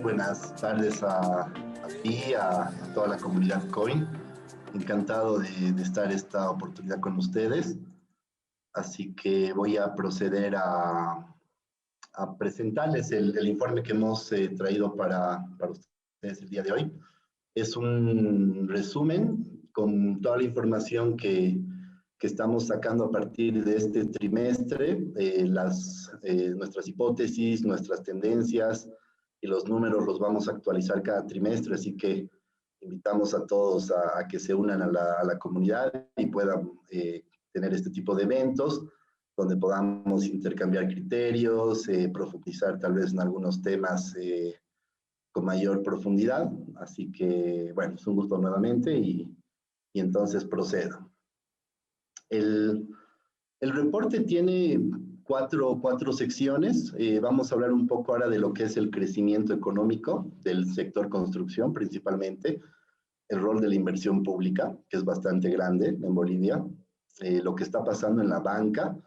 buenas tardes a ti, a toda la comunidad Coin. Encantado de estar esta oportunidad con ustedes. Así que voy a proceder a presentarles el informe que hemos traído para ustedes el día de hoy. Es un resumen con toda la información que estamos sacando a partir de este trimestre, nuestras hipótesis, nuestras tendencias y los números los vamos a actualizar cada trimestre, así que invitamos a todos a que se unan a la comunidad y puedan tener este tipo de eventos donde podamos intercambiar criterios, profundizar tal vez en algunos temas con mayor profundidad. Así que, bueno, es un gusto nuevamente y entonces procedo. El reporte tiene cuatro secciones. Vamos a hablar un poco ahora de lo que es el crecimiento económico del sector construcción, principalmente, el rol de la inversión pública, que es bastante grande en Bolivia, lo que está pasando en la banca,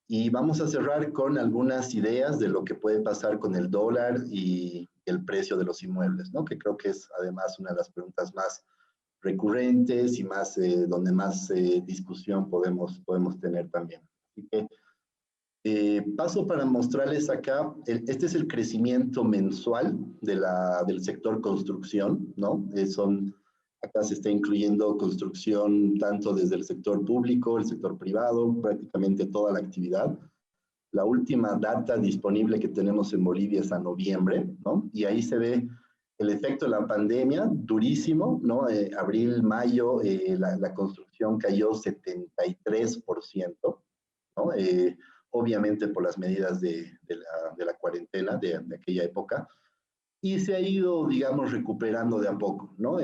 y vamos a cerrar con algunas ideas de lo que puede pasar con el dólar y el precio de los inmuebles, ¿no? Que creo que es además una de las preguntas más recurrentes y más, donde más discusión podemos tener también. Así que paso para mostrarles acá, este es el crecimiento mensual del sector construcción, ¿no? Acá se está incluyendo construcción tanto desde el sector público, el sector privado, prácticamente toda la actividad. La última data disponible que tenemos en Bolivia es a noviembre, ¿no? Y ahí se ve el efecto de la pandemia, durísimo, ¿no? Abril, mayo, la construcción cayó 73%, ¿no? Obviamente por las medidas de la cuarentena de aquella época, y se ha ido, digamos, recuperando de a poco, ¿no?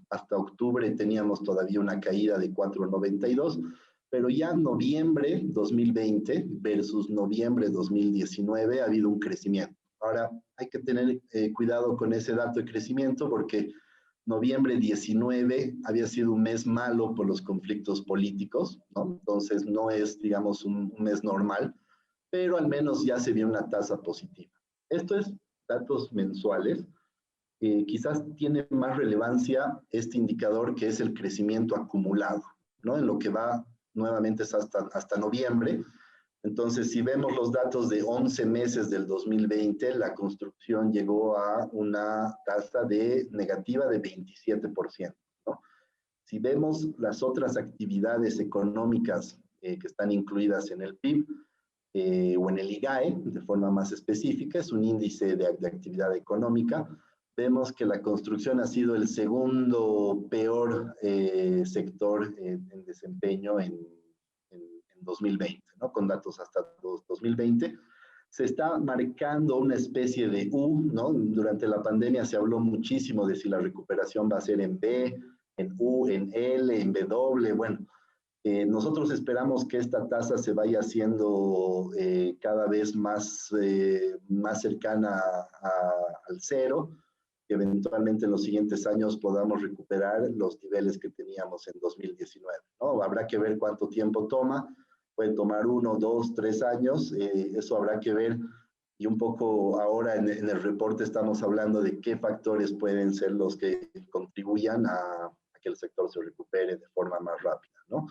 Hasta octubre teníamos todavía una caída de 4,92, pero ya noviembre 2020 versus noviembre 2019 ha habido un crecimiento. Ahora, hay que tener cuidado con ese dato de crecimiento porque noviembre 19 había sido un mes malo por los conflictos políticos, ¿no? Entonces no es, digamos, un mes normal, pero al menos ya se vio una tasa positiva. Esto es datos mensuales. Quizás tiene más relevancia este indicador que es el crecimiento acumulado, ¿no? En lo que va nuevamente es hasta noviembre. Entonces, si vemos los datos de 11 meses del 2020, la construcción llegó a una tasa negativa de 27%, ¿no? Si vemos las otras actividades económicas que están incluidas en el PIB, o en el IGAE, de forma más específica, es un índice de actividad económica, vemos que la construcción ha sido el segundo peor sector en desempeño en 2020, ¿no? Con datos hasta 2020. Se está marcando una especie de U, ¿no? Durante la pandemia se habló muchísimo de si la recuperación va a ser en B, en U, en L, en W, bueno. Nosotros esperamos que esta tasa se vaya haciendo cada vez más cercana al cero, que eventualmente en los siguientes años podamos recuperar los niveles que teníamos en 2019, ¿no? Habrá que ver cuánto tiempo toma, puede tomar 1, 2, 3 años, eso habrá que ver, y un poco ahora en el reporte estamos hablando de qué factores pueden ser los que contribuyan a que el sector se recupere de forma más rápida, ¿no?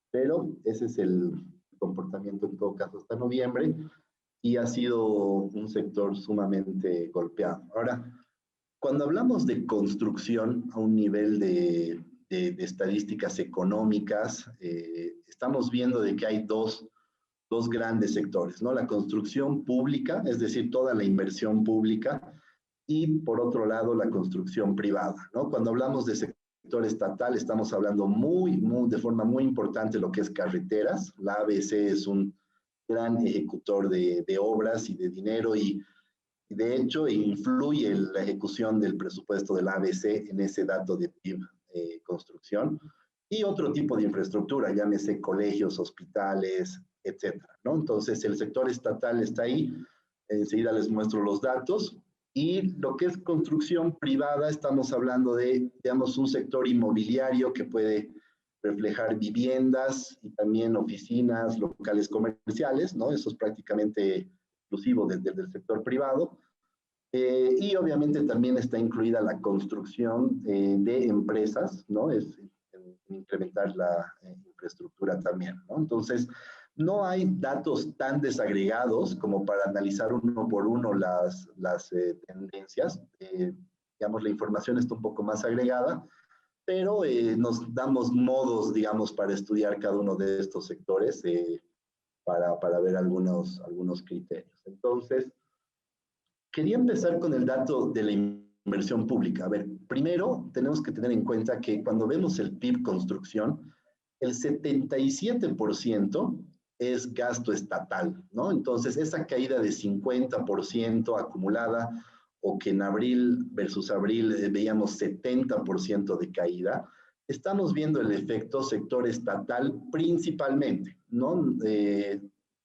Pero ese es el comportamiento en todo caso hasta noviembre y ha sido un sector sumamente golpeado. Ahora, cuando hablamos de construcción a un nivel de estadísticas económicas, estamos viendo de que hay dos grandes sectores, ¿no? La construcción pública, es decir, toda la inversión pública, y por otro lado la construcción privada, ¿no? Cuando hablamos de sector estatal estamos hablando de forma muy importante lo que es carreteras. La ABC es un gran ejecutor de obras y de dinero y de hecho influye en la ejecución del presupuesto de la ABC en ese dato de PIB construcción y otro tipo de infraestructura, llámese colegios, hospitales, etcétera, ¿no? Entonces el sector estatal está ahí, enseguida les muestro los datos. Y lo que es construcción privada, estamos hablando de, digamos, un sector inmobiliario que puede reflejar viviendas y también oficinas, locales comerciales, ¿no? Eso es prácticamente exclusivo del sector privado. Y obviamente también está incluida la construcción de empresas, ¿no? Es incrementar la infraestructura también, ¿no? Entonces, no hay datos tan desagregados como para analizar uno por uno las tendencias. Digamos, la información está un poco más agregada, pero nos damos modos, digamos, para estudiar cada uno de estos sectores para ver algunos criterios. Entonces, quería empezar con el dato de la inversión pública. A ver, primero tenemos que tener en cuenta que cuando vemos el PIB construcción, el 77% es gasto estatal, ¿no? Entonces, esa caída de 50% acumulada, o que en abril versus abril veíamos 70% de caída, estamos viendo el efecto sector estatal principalmente, ¿no?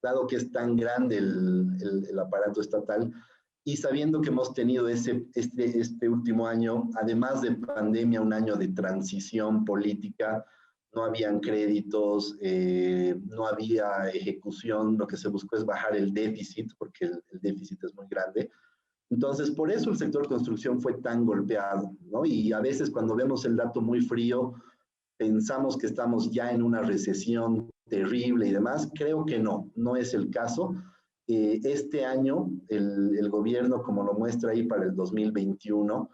Dado que es tan grande el aparato estatal, y sabiendo que hemos tenido este último año, además de pandemia, un año de transición política, no habían créditos, no había ejecución, lo que se buscó es bajar el déficit, porque el déficit es muy grande. Entonces, por eso el sector construcción fue tan golpeado, ¿no? Y a veces cuando vemos el dato muy frío, pensamos que estamos ya en una recesión terrible y demás. Creo que no, no es el caso. Este año, el gobierno, como lo muestra ahí para el 2021,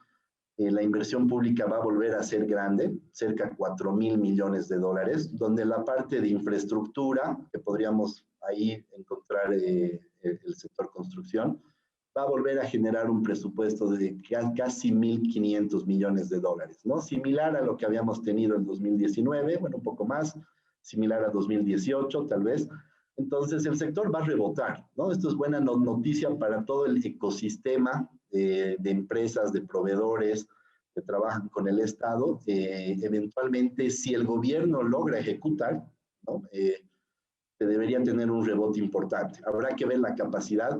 la inversión pública va a volver a ser grande, cerca de 4.000 millones de dólares, donde la parte de infraestructura, que podríamos ahí encontrar el sector construcción, va a volver a generar un presupuesto de casi 1.500 millones de dólares, ¿no? Similar a lo que habíamos tenido en 2019, bueno, un poco más, similar a 2018 tal vez. Entonces el sector va a rebotar, ¿no? Esto es buena noticia para todo el ecosistema de empresas, de proveedores que trabajan con el Estado. Eventualmente, si el gobierno logra ejecutar, ¿no? Se debería tener un rebote importante. Habrá que ver la capacidad.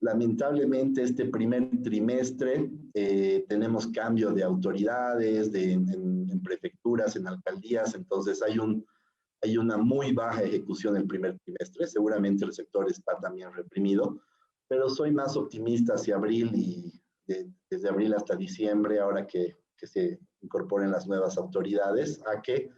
Lamentablemente, este primer trimestre tenemos cambio de autoridades en prefecturas, en alcaldías, entonces hay una muy baja ejecución el primer trimestre. Seguramente el sector está también reprimido, pero soy más optimista hacia abril y desde abril hasta diciembre, ahora que se incorporen las nuevas autoridades, a que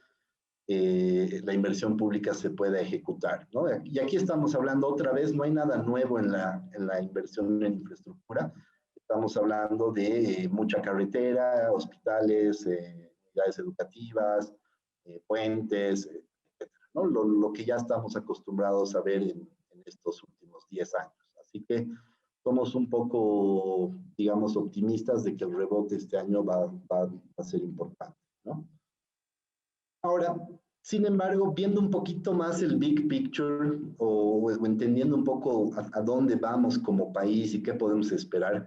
la inversión pública se pueda ejecutar, ¿no? Y aquí estamos hablando otra vez, no hay nada nuevo en la inversión en infraestructura. Estamos hablando de mucha carretera, hospitales, unidades educativas, puentes, etcétera, ¿no? Lo que ya estamos acostumbrados a ver en estos últimos 10 años. Así que somos un poco, digamos, optimistas de que el rebote este año va a ser importante, ¿no? Ahora, sin embargo, viendo un poquito más el big picture o entendiendo un poco a dónde vamos como país y qué podemos esperar,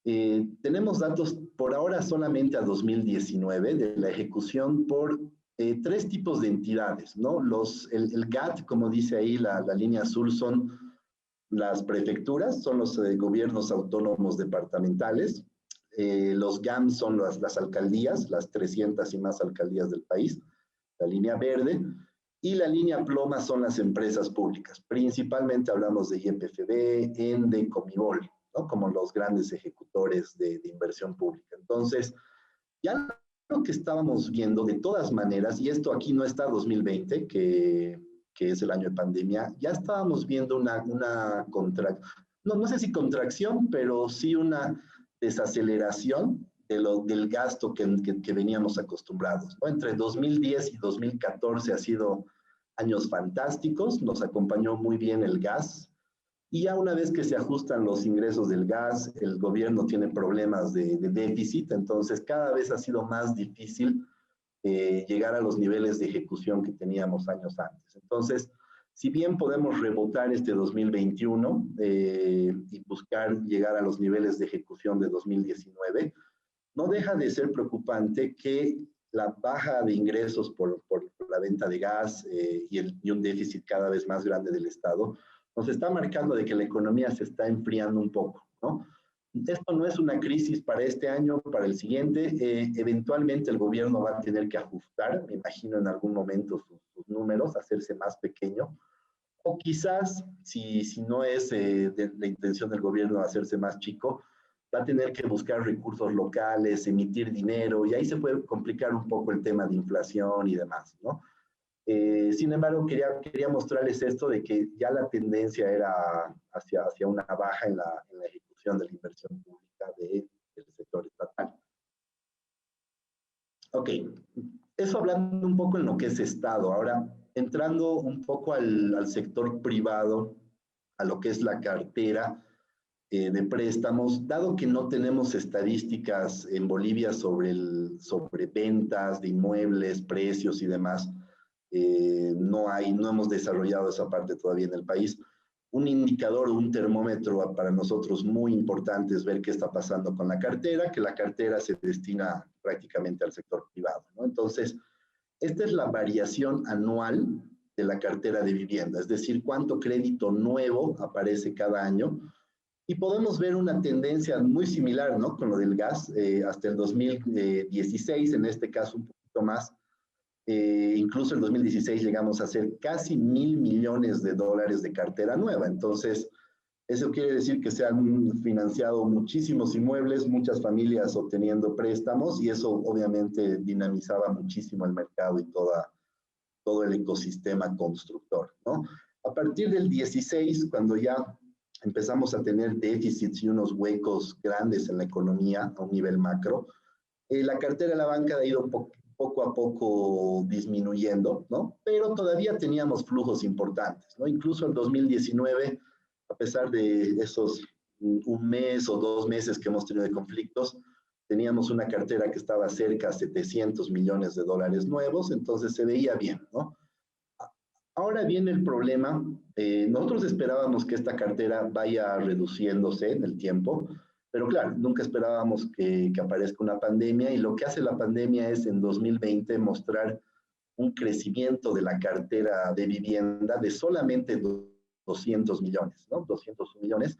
tenemos datos por ahora solamente a 2019 de la ejecución por tres tipos de entidades, ¿no? El GAT, como dice ahí la línea azul, son las prefecturas, son los gobiernos autónomos departamentales. Los GAM son las alcaldías, las 300 y más alcaldías del país, la línea verde, y la línea ploma son las empresas públicas. Principalmente hablamos de YPFB, ENDE, Comibol, ¿no? Como los grandes ejecutores de inversión pública. Entonces, ya lo que estábamos viendo de todas maneras, y esto aquí no está 2020, que es el año de pandemia, ya estábamos viendo una no sé si contracción, pero sí una desaceleración del gasto que veníamos acostumbrados, ¿no? Entre 2010 y 2014 ha sido años fantásticos, nos acompañó muy bien el gas, y ya una vez que se ajustan los ingresos del gas, el gobierno tiene problemas de déficit, entonces cada vez ha sido más difícil llegar a los niveles de ejecución que teníamos años antes. Entonces, si bien podemos rebotar este 2021 y buscar llegar a los niveles de ejecución de 2019, no deja de ser preocupante que la baja de ingresos por la venta de gas y un déficit cada vez más grande del Estado nos está marcando de que la economía se está enfriando un poco, ¿no? Esto no es una crisis para este año, para el siguiente. Eventualmente el gobierno va a tener que ajustar, me imagino en algún momento sus números, hacerse más pequeño. O quizás, si no es la intención del gobierno hacerse más chico, va a tener que buscar recursos locales, emitir dinero, y ahí se puede complicar un poco el tema de inflación y demás, ¿no? Sin embargo, quería mostrarles esto de que ya la tendencia era hacia una baja en la ejecución de la inversión pública del sector estatal. Ok, eso hablando un poco en lo que es Estado. Ahora, entrando un poco al sector privado, a lo que es la cartera de préstamos, dado que no tenemos estadísticas en Bolivia sobre ventas de inmuebles, precios y demás, no hemos desarrollado esa parte todavía en el país. Un indicador, un termómetro para nosotros muy importante es ver qué está pasando con la cartera, que la cartera se destina prácticamente al sector privado, ¿no? Entonces, esta es la variación anual de la cartera de vivienda, es decir, cuánto crédito nuevo aparece cada año. Y podemos ver una tendencia muy similar, ¿no? Con lo del gas, hasta el 2016, en este caso un poquito más. Incluso en 2016 llegamos a hacer casi $1.000 millones de cartera nueva. Entonces, eso quiere decir que se han financiado muchísimos inmuebles, muchas familias obteniendo préstamos, y eso obviamente dinamizaba muchísimo el mercado y todo el ecosistema constructor, ¿no? A partir del 16, cuando ya empezamos a tener déficits y unos huecos grandes en la economía a un nivel macro, la cartera de la banca ha ido poco a poco disminuyendo, ¿no? Pero todavía teníamos flujos importantes, ¿no? Incluso en 2019, a pesar de esos un mes o 2 meses que hemos tenido de conflictos, teníamos una cartera que estaba cerca a $700 millones nuevos, entonces se veía bien, ¿no? Ahora viene el problema. Nosotros esperábamos que esta cartera vaya reduciéndose en el tiempo, pero claro, nunca esperábamos que aparezca una pandemia, y lo que hace la pandemia es en 2020 mostrar un crecimiento de la cartera de vivienda de solamente 200 millones, ¿no? 200 millones.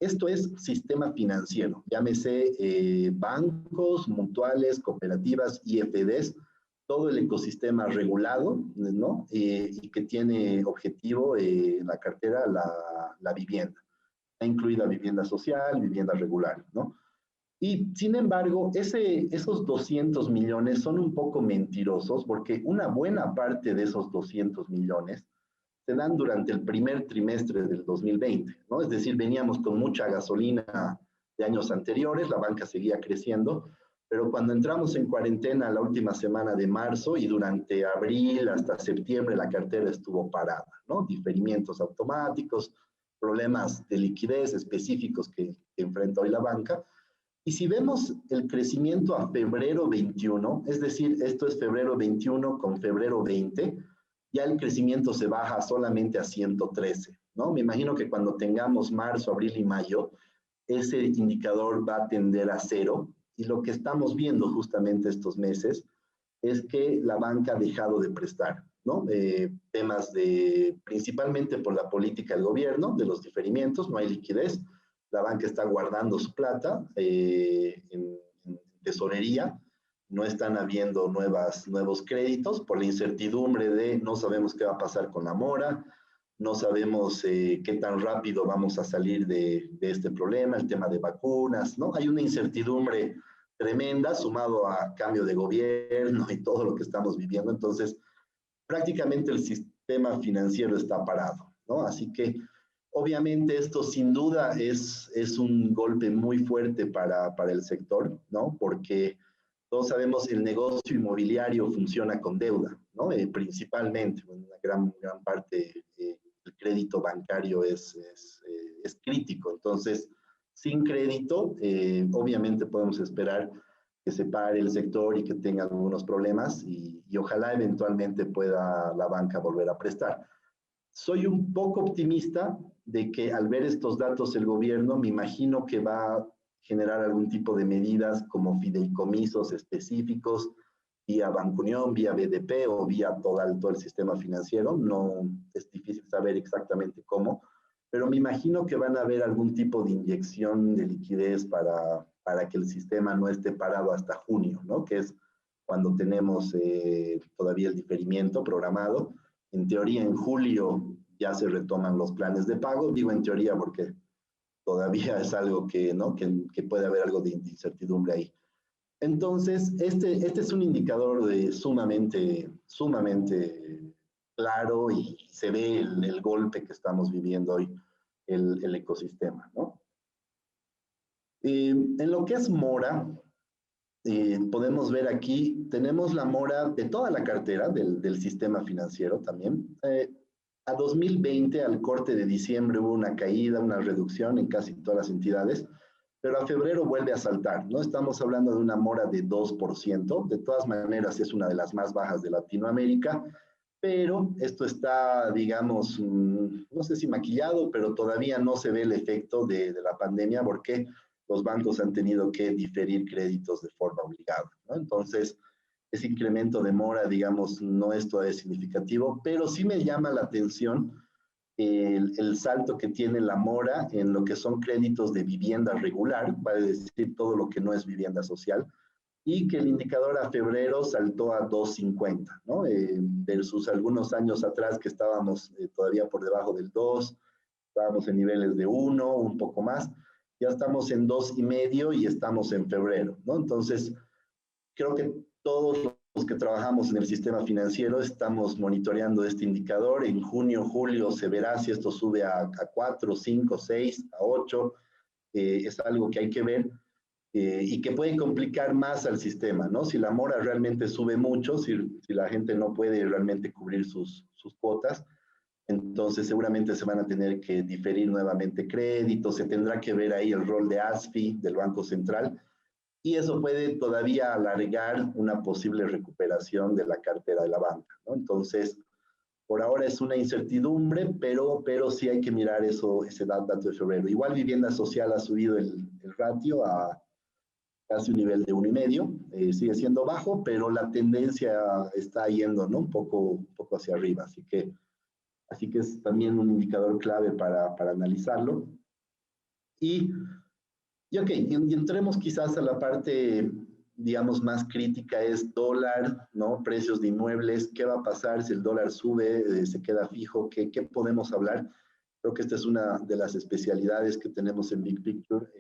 Esto es sistema financiero, llámese bancos, mutuales, cooperativas, IFDs, todo el ecosistema regulado, ¿no? Y que tiene objetivo la cartera, la vivienda. Está incluida vivienda social, vivienda regular, ¿no? Y sin embargo, esos 200 millones son un poco mentirosos, porque una buena parte de esos 200 millones se dan durante el primer trimestre del 2020, ¿no? Es decir, veníamos con mucha gasolina de años anteriores, la banca seguía creciendo, pero cuando entramos en cuarentena la última semana de marzo y durante abril hasta septiembre la cartera estuvo parada, ¿no? Diferimientos automáticos, problemas de liquidez específicos que enfrenta hoy la banca. Y si vemos el crecimiento a febrero 21, es decir, esto es febrero 21 con febrero 20, ya el crecimiento se baja solamente a 113, ¿no? Me imagino que cuando tengamos marzo, abril y mayo, ese indicador va a tender a cero, y lo que estamos viendo justamente estos meses es que la banca ha dejado de prestar, ¿no? Temas principalmente por la política del gobierno, de los diferimientos, no hay liquidez, la banca está guardando su plata en tesorería, no están habiendo nuevos créditos por la incertidumbre de no sabemos qué va a pasar con la mora, no sabemos qué tan rápido vamos a salir de este problema, el tema de vacunas, ¿no? Hay una incertidumbre tremenda sumado a cambio de gobierno y todo lo que estamos viviendo. Entonces, prácticamente el sistema financiero está parado, ¿no? Así que, obviamente, esto sin duda es un golpe muy fuerte para el sector, ¿no? Porque todos sabemos el negocio inmobiliario funciona con deuda, ¿no? Principalmente, una gran parte el crédito bancario es crítico. Entonces, sin crédito, obviamente podemos esperar que se pare el sector y que tenga algunos problemas, y ojalá eventualmente pueda la banca volver a prestar. Soy un poco optimista de que al ver estos datos el gobierno, me imagino que va a generar algún tipo de medidas como fideicomisos específicos vía Banco Unión, vía BDP o vía todo el sistema financiero. No es difícil saber exactamente cómo, pero me imagino que van a haber algún tipo de inyección de liquidez para que el sistema no esté parado hasta junio, ¿no? Que es cuando tenemos todavía el diferimiento programado. En teoría, en julio ya se retoman los planes de pago. Digo en teoría porque todavía es algo que, ¿no? que puede haber algo de incertidumbre ahí. Entonces, este es un indicador sumamente claro y se ve el golpe que estamos viviendo hoy, el ecosistema, ¿no? En lo que es mora, podemos ver aquí, tenemos la mora de toda la cartera del sistema financiero también. A 2020, al corte de diciembre, hubo una caída, una reducción en casi todas las entidades, pero a febrero vuelve a saltar, ¿no? Estamos hablando de una mora de 2%, de todas maneras es una de las más bajas de Latinoamérica, pero esto está, digamos, no sé si maquillado, pero todavía no se ve el efecto de la pandemia porque los bancos han tenido que diferir créditos de forma obligada, ¿no? Entonces, ese incremento de mora, digamos, no es todavía significativo, pero sí me llama la atención el salto que tiene la mora en lo que son créditos de vivienda regular, vale decir todo lo que no es vivienda social, y que el indicador a febrero saltó a 2.50, ¿no? Versus algunos años atrás que estábamos todavía por debajo del 2, estábamos en niveles de 1, un poco más, ya estamos en 2.5 y estamos en febrero, ¿no? Entonces, creo que todos los que trabajamos en el sistema financiero estamos monitoreando este indicador. En junio, julio se verá si esto sube a 4, 5, 6, a 8. Es algo que hay que ver y que puede complicar más al sistema, ¿no? Si la mora realmente sube mucho, si la gente no puede realmente cubrir sus cuotas, entonces seguramente se van a tener que diferir nuevamente créditos, se tendrá que ver ahí el rol de ASFI, del Banco Central, y eso puede todavía alargar una posible recuperación de la cartera de la banca, ¿no? Entonces, por ahora es una incertidumbre, pero sí hay que mirar ese dato de febrero. Igual vivienda social ha subido el ratio a casi un nivel de 1,5, sigue siendo bajo, pero la tendencia está yendo, ¿no? Un poco hacia arriba, así que es también un indicador clave para analizarlo. Y ok, y entremos quizás a la parte, digamos, más crítica, es dólar, ¿no? Precios de inmuebles, ¿qué va a pasar si el dólar sube, se queda fijo? ¿Qué podemos hablar? Creo que esta es una de las especialidades que tenemos en Big Picture.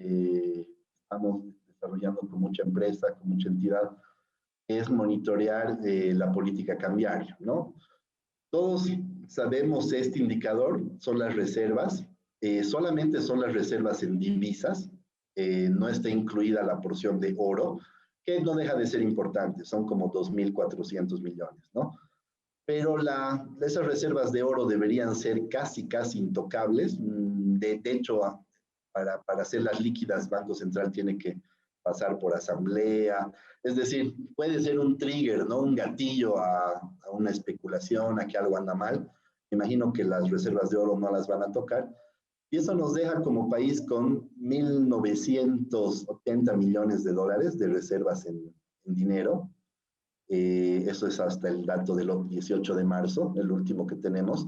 Estamos desarrollando con mucha empresa, con mucha entidad, es monitorear la política cambiaria, ¿no? Todos sabemos este indicador, son las reservas, solamente son las reservas en divisas, no está incluida la porción de oro, que no deja de ser importante, son como 2.400 millones, ¿no? Pero esas reservas de oro deberían ser casi intocables. De hecho, para hacerlas líquidas, Banco Central tiene que pasar por asamblea. Es decir, puede ser un trigger, ¿no? Un gatillo a una especulación, a que algo anda mal. Me imagino que las reservas de oro no las van a tocar. Y eso nos deja como país con 1.980 millones de dólares de reservas en dinero. Eso es hasta el dato del 18 de marzo, el último que tenemos,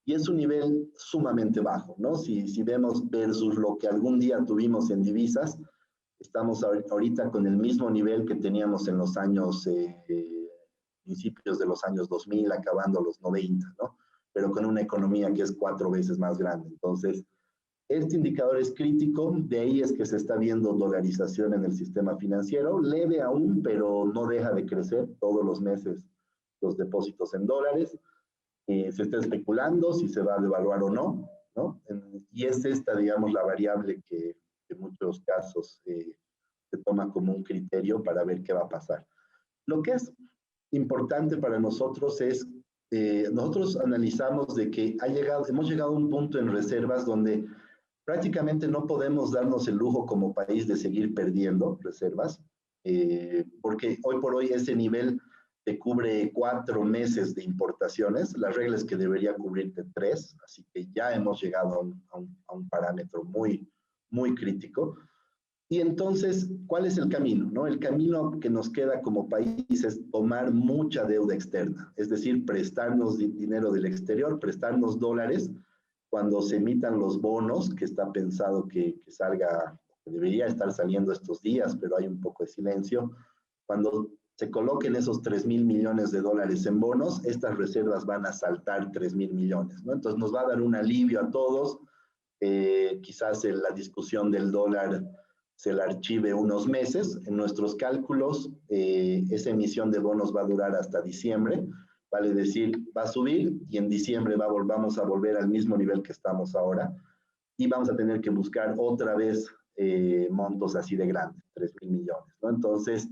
y es un nivel sumamente bajo, ¿no? Si vemos versus lo que algún día tuvimos en divisas, estamos ahorita con el mismo nivel que teníamos en los años, principios de los años 2000, acabando los 90, ¿no? Pero con una economía que es 4 veces más grande. Entonces, este indicador es crítico, de ahí es que se está viendo dolarización en el sistema financiero, leve aún, pero no deja de crecer todos los meses los depósitos en dólares. Se está especulando si se va a devaluar o no, ¿no? Y es esta, digamos, la variable que en muchos casos se toma como un criterio para ver qué va a pasar. Lo que es importante para nosotros es, nosotros analizamos de que hemos llegado a un punto en reservas donde prácticamente no podemos darnos el lujo como país de seguir perdiendo reservas, porque hoy por hoy ese nivel te cubre 4 meses de importaciones, la regla es que debería cubrirte 3, así que ya hemos llegado a un parámetro muy crítico. Y entonces, ¿cuál es el camino? ¿No? El camino que nos queda como país es tomar mucha deuda externa, es decir, prestarnos dinero del exterior, prestarnos dólares, cuando se emitan los bonos, que está pensado que salga, que debería estar saliendo estos días, pero hay un poco de silencio, cuando se coloquen esos 3.000 millones de dólares en bonos, estas reservas van a saltar 3.000 millones, ¿no? Entonces nos va a dar un alivio a todos, quizás la discusión del dólar se la archive unos meses. En nuestros cálculos, esa emisión de bonos va a durar hasta diciembre, vale decir, va a subir y en diciembre vamos a volver al mismo nivel que estamos ahora y vamos a tener que buscar otra vez montos así de grandes, 3.000 millones, ¿no? Entonces,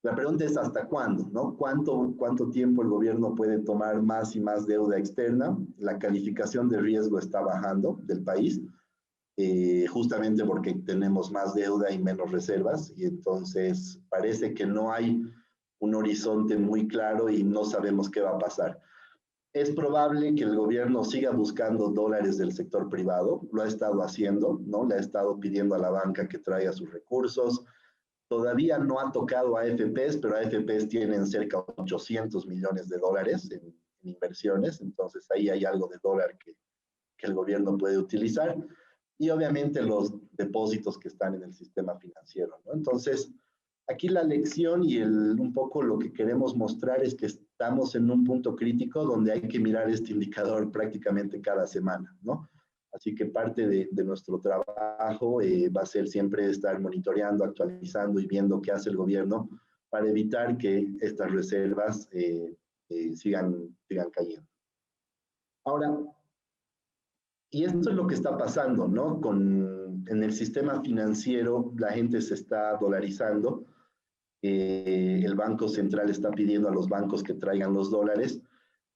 la pregunta es ¿hasta cuándo? ¿No? ¿Cuánto tiempo el gobierno puede tomar más y más deuda externa? La calificación de riesgo está bajando del país, justamente porque tenemos más deuda y menos reservas, y entonces parece que no hay un horizonte muy claro y no sabemos qué va a pasar. Es probable que el gobierno siga buscando dólares del sector privado, lo ha estado haciendo, ¿no? Le ha estado pidiendo a la banca que traiga sus recursos. Todavía no ha tocado a AFPs, pero AFPs tienen cerca de 800 millones de dólares en inversiones, entonces ahí hay algo de dólar que el gobierno puede utilizar. Y obviamente los depósitos que están en el sistema financiero, ¿no? Entonces, aquí la lección y un poco lo que queremos mostrar es que estamos en un punto crítico donde hay que mirar este indicador prácticamente cada semana, ¿no? Así que parte de nuestro trabajo va a ser siempre estar monitoreando, actualizando y viendo qué hace el gobierno para evitar que estas reservas sigan cayendo. Ahora, y esto es lo que está pasando, ¿no? En el sistema financiero la gente se está dolarizando, el Banco Central está pidiendo a los bancos que traigan los dólares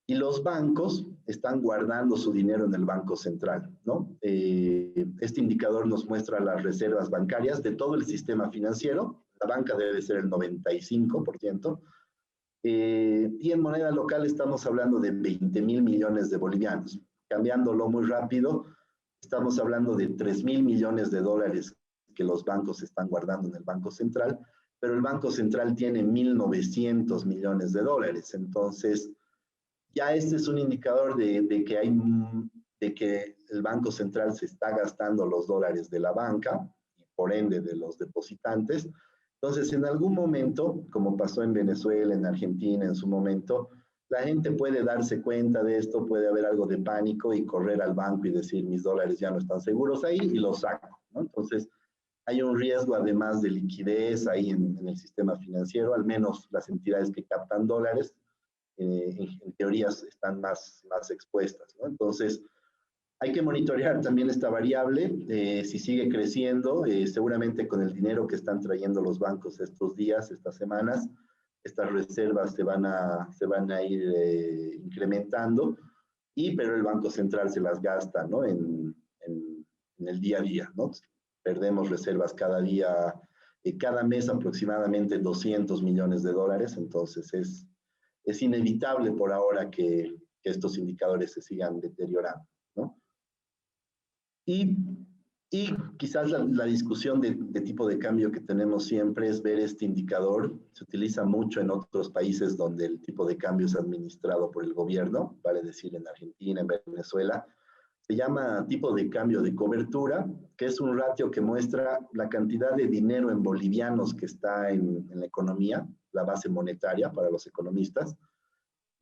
y los bancos están guardando su dinero en el Banco Central, ¿no? Este indicador nos muestra las reservas bancarias de todo el sistema financiero, la banca debe ser el 95%, y en moneda local estamos hablando de 20.000 millones de bolivianos. Cambiándolo muy rápido, estamos hablando de 3.000 millones de dólares que los bancos están guardando en el Banco Central, pero el Banco Central tiene 1.900 millones de dólares. Entonces, ya este es un indicador de que el Banco Central se está gastando los dólares de la banca y por ende de los depositantes. Entonces, en algún momento, como pasó en Venezuela, en Argentina en su momento, la gente puede darse cuenta de esto, puede haber algo de pánico y correr al banco y decir mis dólares ya no están seguros ahí y los saco, ¿no? Entonces, hay un riesgo además de liquidez ahí en el sistema financiero, al menos las entidades que captan dólares, en teoría están más expuestas, ¿no? Entonces, hay que monitorear también esta variable, si sigue creciendo, seguramente con el dinero que están trayendo los bancos estos días, estas semanas, estas reservas se van a ir incrementando, pero el Banco Central se las gasta, ¿no? En el día a día, ¿no? Perdemos reservas cada día, cada mes aproximadamente 200 millones de dólares, entonces es inevitable por ahora que estos indicadores se sigan deteriorando, ¿no? Y quizás la discusión de tipo de cambio que tenemos siempre es ver este indicador. Se utiliza mucho en otros países donde el tipo de cambio es administrado por el gobierno, vale decir en Argentina, en Venezuela. Se llama tipo de cambio de cobertura, que es un ratio que muestra la cantidad de dinero en bolivianos que está en la economía, la base monetaria para los economistas,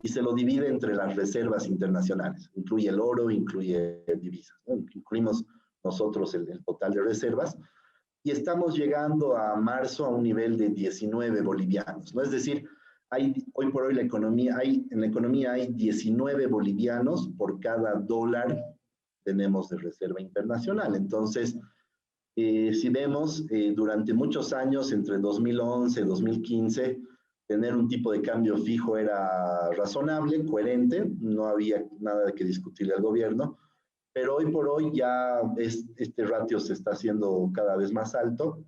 y se lo divide entre las reservas internacionales. Incluye el oro, incluye divisas, ¿no? Incluimos nosotros el total de reservas y estamos llegando a marzo a un nivel de 19 bolivianos, ¿no? Es decir, hoy por hoy en la economía hay 19 bolivianos por cada dólar tenemos de reserva internacional. Entonces, si vemos, durante muchos años, entre 2011 y 2015, tener un tipo de cambio fijo era razonable, coherente, no había nada de que discutirle al gobierno, pero hoy por hoy ya este ratio se está haciendo cada vez más alto,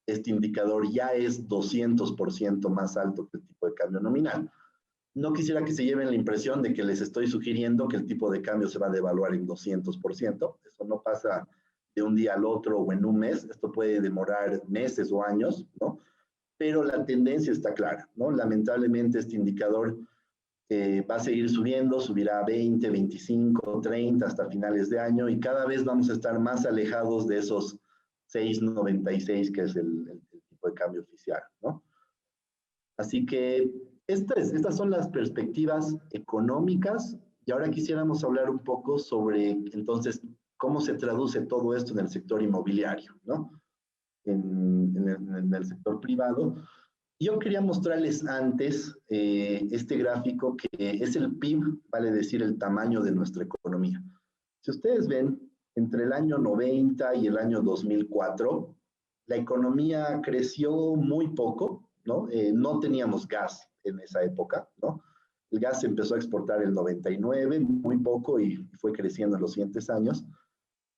este indicador ya es 200% más alto que el tipo de cambio nominal. No quisiera que se lleven la impresión de que les estoy sugiriendo que el tipo de cambio se va a devaluar en 200%, eso no pasa de un día al otro o en un mes, esto puede demorar meses o años, ¿no? Pero la tendencia está clara, ¿no? Lamentablemente este indicador va a seguir subiendo, subirá a 20, 25, 30 hasta finales de año y cada vez vamos a estar más alejados de esos 6,96 que es el tipo de cambio oficial, ¿no? Así que estas son las perspectivas económicas y ahora quisiéramos hablar un poco sobre, entonces, cómo se traduce todo esto en el sector inmobiliario, ¿no? En el sector privado. Yo quería mostrarles antes este gráfico que es el PIB, vale decir el tamaño de nuestra economía. Si ustedes ven, entre el año 90 y el año 2004, la economía creció muy poco, ¿no? No teníamos gas en esa época, ¿no? El gas se empezó a exportar en el 99, muy poco, y fue creciendo en los siguientes años.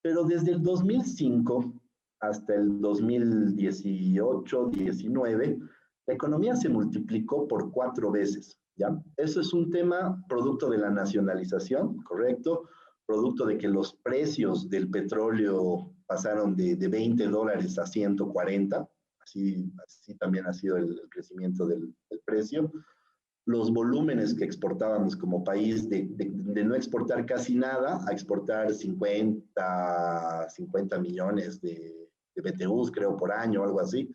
Pero desde el 2005 hasta el 2018, 19, la economía se multiplicó por 4 veces, ¿ya? Eso es un tema producto de la nacionalización, ¿correcto? Producto de que los precios del petróleo pasaron de $20 a 140, así también ha sido el crecimiento del precio. Los volúmenes que exportábamos como país de no exportar casi nada a exportar 50 millones de BTUs, creo, por año, algo así.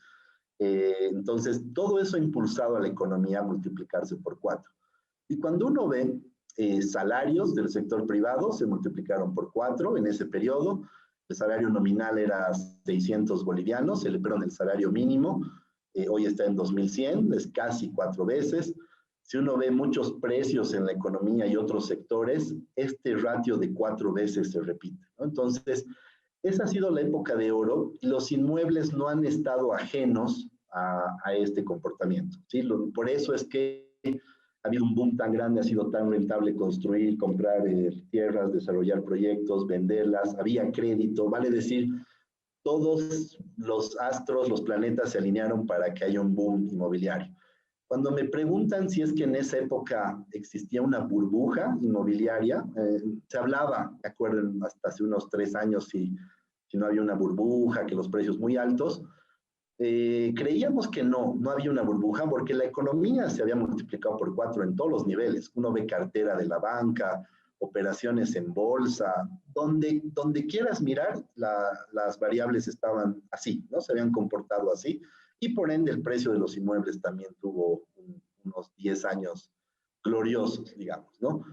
Entonces, todo eso ha impulsado a la economía a multiplicarse por 4. Y cuando uno ve salarios del sector privado, se multiplicaron por 4 en ese periodo. El salario nominal era 600 bolivianos, perdón, el salario mínimo hoy está en 2.100, es casi 4 veces. Si uno ve muchos precios en la economía y otros sectores, este ratio de 4 veces se repite, ¿no? Entonces, esa ha sido la época de oro y los inmuebles no han estado ajenos a este comportamiento, ¿sí? Por eso es que ha habido un boom tan grande, ha sido tan rentable construir, comprar tierras, desarrollar proyectos, venderlas, había crédito, vale decir, todos los astros, los planetas se alinearon para que haya un boom inmobiliario. Cuando me preguntan si es que en esa época existía una burbuja inmobiliaria, se hablaba, ¿de acuerdo? Hasta hace unos 3 años si no había una burbuja, que los precios muy altos. Creíamos que no había una burbuja porque la economía se había multiplicado por 4 en todos los niveles. Uno ve cartera de la banca, operaciones en bolsa, donde quieras mirar, las variables estaban así, ¿no? Se habían comportado así. Y por ende el precio de los inmuebles también tuvo unos 10 años gloriosos, digamos, ¿no?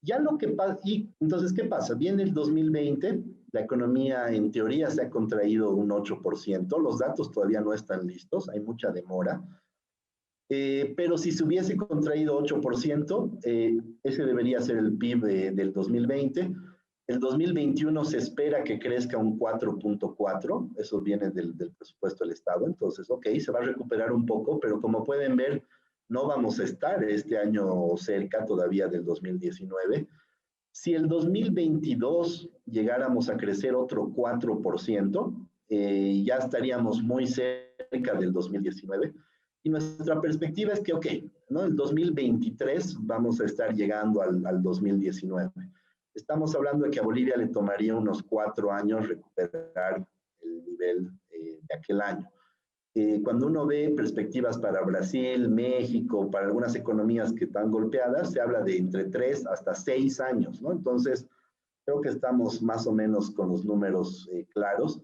Ya lo que pasa, y entonces, ¿qué pasa? Viene el 2020, la economía en teoría se ha contraído un 8%, los datos todavía no están listos, hay mucha demora, pero si se hubiese contraído 8%, ese debería ser el PIB del 2020. El 2021 se espera que crezca un 4.4, eso viene del presupuesto del Estado, entonces, ok, se va a recuperar un poco, pero como pueden ver, no vamos a estar este año cerca todavía del 2019. Si el 2022 llegáramos a crecer otro 4%, ya estaríamos muy cerca del 2019. Y nuestra perspectiva es que, ok, ¿no? El 2023 vamos a estar llegando al 2019. Estamos hablando de que a Bolivia le tomaría unos 4 años recuperar el nivel de aquel año. Cuando uno ve perspectivas para Brasil, México, para algunas economías que están golpeadas, se habla de entre 3 hasta 6 años, ¿no? Entonces, creo que estamos más o menos con los números claros.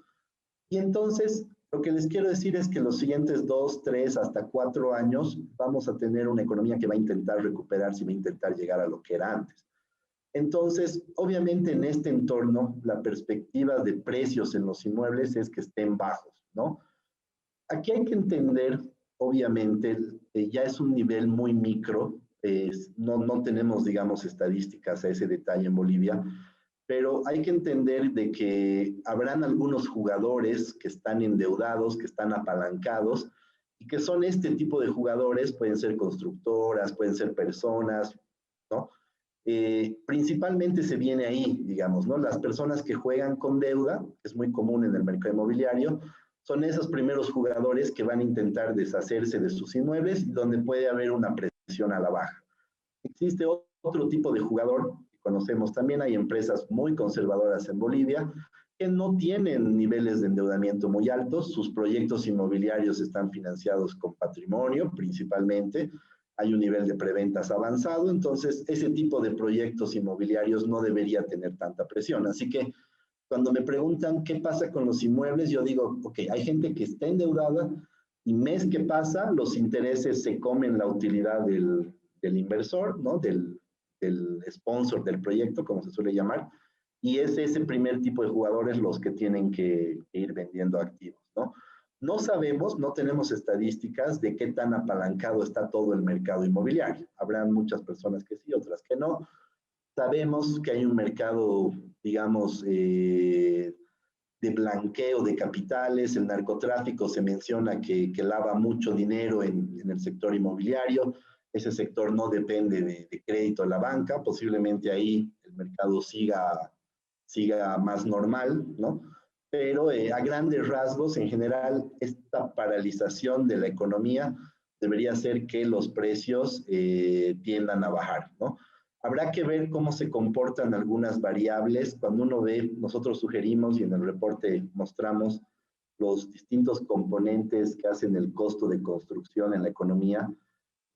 Y entonces, lo que les quiero decir es que los siguientes 2, 3, hasta 4 años vamos a tener una economía que va a intentar recuperarse y va a intentar llegar a lo que era antes. Entonces, obviamente en este entorno, la perspectiva de precios en los inmuebles es que estén bajos, ¿no? Aquí hay que entender, obviamente, ya es un nivel muy micro, no tenemos, digamos, estadísticas a ese detalle en Bolivia, pero hay que entender de que habrán algunos jugadores que están endeudados, que están apalancados, y que son este tipo de jugadores, pueden ser constructoras, pueden ser personas, ¿no? Principalmente se viene ahí, digamos, ¿no? Las personas que juegan con deuda, que es muy común en el mercado inmobiliario, son esos primeros jugadores que van a intentar deshacerse de sus inmuebles, donde puede haber una presión a la baja. Existe otro tipo de jugador que conocemos también, hay empresas muy conservadoras en Bolivia que no tienen niveles de endeudamiento muy altos, sus proyectos inmobiliarios están financiados con patrimonio principalmente, hay un nivel de preventas avanzado, entonces ese tipo de proyectos inmobiliarios no debería tener tanta presión. Así que cuando me preguntan qué pasa con los inmuebles, yo digo, ok, hay gente que está endeudada y mes que pasa, los intereses se comen la utilidad del inversor, ¿no? Del sponsor del proyecto, como se suele llamar, y es ese primer tipo de jugadores los que tienen que ir vendiendo activos, ¿no? No sabemos, no tenemos estadísticas de qué tan apalancado está todo el mercado inmobiliario. Habrán muchas personas que sí, otras que no. Sabemos que hay un mercado, digamos, de blanqueo de capitales, el narcotráfico se menciona que lava mucho dinero en el sector inmobiliario, ese sector no depende de crédito de la banca, posiblemente ahí el mercado siga más normal, ¿no? Pero a grandes rasgos, en general, esta paralización de la economía debería hacer que los precios tiendan a bajar, ¿no? Habrá que ver cómo se comportan algunas variables. Cuando uno ve, nosotros sugerimos y en el reporte mostramos los distintos componentes que hacen el costo de construcción en la economía.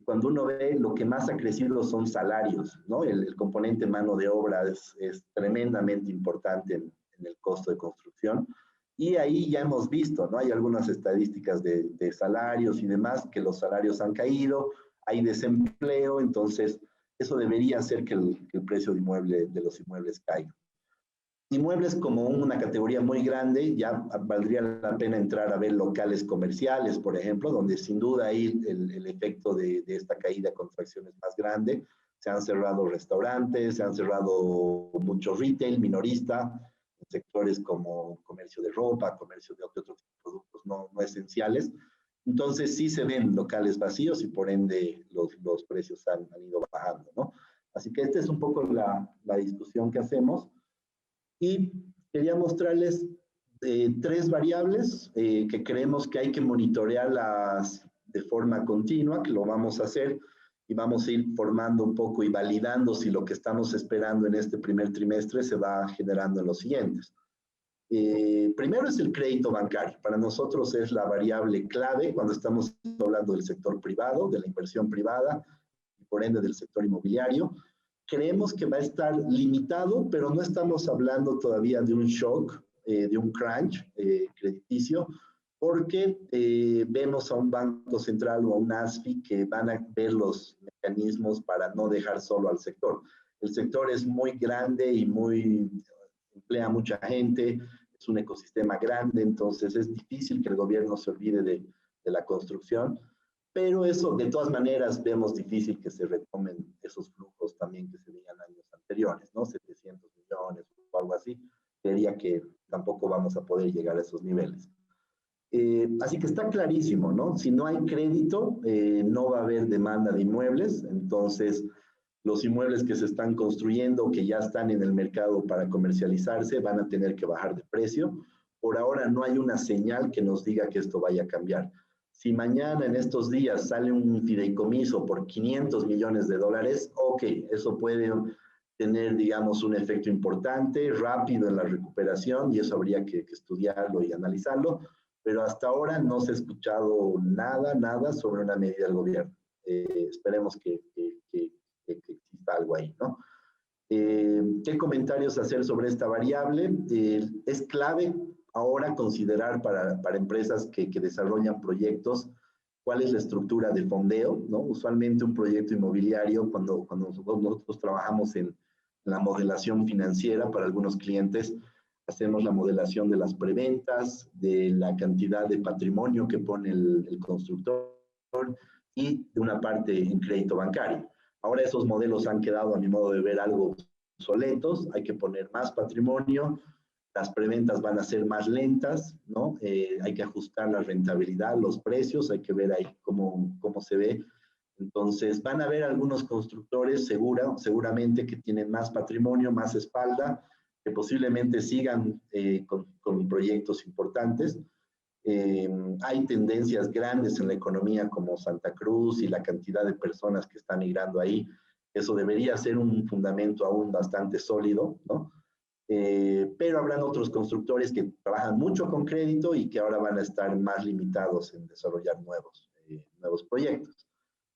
Cuando uno ve, lo que más ha crecido son salarios, ¿no? El componente mano de obra es tremendamente importante en el costo de construcción. Y ahí ya hemos visto, ¿no? Hay algunas estadísticas de salarios y demás, que los salarios han caído, hay desempleo, entonces eso debería hacer que el precio de los inmuebles caiga. Inmuebles como una categoría muy grande, ya valdría la pena entrar a ver locales comerciales, por ejemplo, donde sin duda ahí el efecto de esta caída de contracción es más grande. Se han cerrado restaurantes, se han cerrado mucho retail, minorista, sectores como comercio de ropa, comercio de otros productos no esenciales. Entonces sí se ven locales vacíos y por ende los precios han ido bajando, ¿no? Así que esta es un poco la discusión que hacemos. Y quería mostrarles tres variables que creemos que hay que monitorearlas de forma continua, que lo vamos a hacer y vamos a ir formando un poco y validando si lo que estamos esperando en este primer trimestre se va generando en los siguientes. Primero es el crédito bancario. Para nosotros es la variable clave cuando estamos hablando del sector privado, de la inversión privada y por ende del sector inmobiliario. Creemos que va a estar limitado, pero no estamos hablando todavía de un shock, de un crunch crediticio, porque vemos a un banco central o a un ASFI que van a ver los mecanismos para no dejar solo al sector. El sector es muy grande y emplea mucha gente, es un ecosistema grande, entonces es difícil que el gobierno se olvide de la construcción. Pero eso, de todas maneras, vemos difícil que se retomen esos flujos también que se veían años anteriores, ¿no? 700 millones o algo así. Creería que tampoco vamos a poder llegar a esos niveles. Así que está clarísimo, ¿no? Si no hay crédito, no va a haber demanda de inmuebles. Entonces, los inmuebles que se están construyendo, que ya están en el mercado para comercializarse, van a tener que bajar de precio. Por ahora no hay una señal que nos diga que esto vaya a cambiar. Si mañana en estos días sale un fideicomiso por 500 millones de dólares, ok, eso puede tener, digamos, un efecto importante, rápido en la recuperación, y eso habría que estudiarlo y analizarlo, pero hasta ahora no se ha escuchado nada sobre una medida del gobierno. Esperemos que exista algo ahí, ¿no? ¿Qué comentarios hacer sobre esta variable? Es clave ahora considerar para empresas que desarrollan proyectos cuál es la estructura de fondeo, ¿no? Usualmente un proyecto inmobiliario, cuando nosotros trabajamos en la modelación financiera para algunos clientes, hacemos la modelación de las preventas, de la cantidad de patrimonio que pone el constructor y de una parte en crédito bancario. Ahora esos modelos han quedado, a mi modo de ver, algo obsoletos, hay que poner más patrimonio, las preventas van a ser más lentas, ¿no? Hay que ajustar la rentabilidad, los precios, hay que ver ahí cómo se ve. Entonces, van a haber algunos constructores seguramente que tienen más patrimonio, más espalda, que posiblemente sigan con proyectos importantes. Hay tendencias grandes en la economía como Santa Cruz y la cantidad de personas que están migrando ahí. Eso debería ser un fundamento aún bastante sólido, ¿no? Pero habrán otros constructores que trabajan mucho con crédito y que ahora van a estar más limitados en desarrollar nuevos proyectos.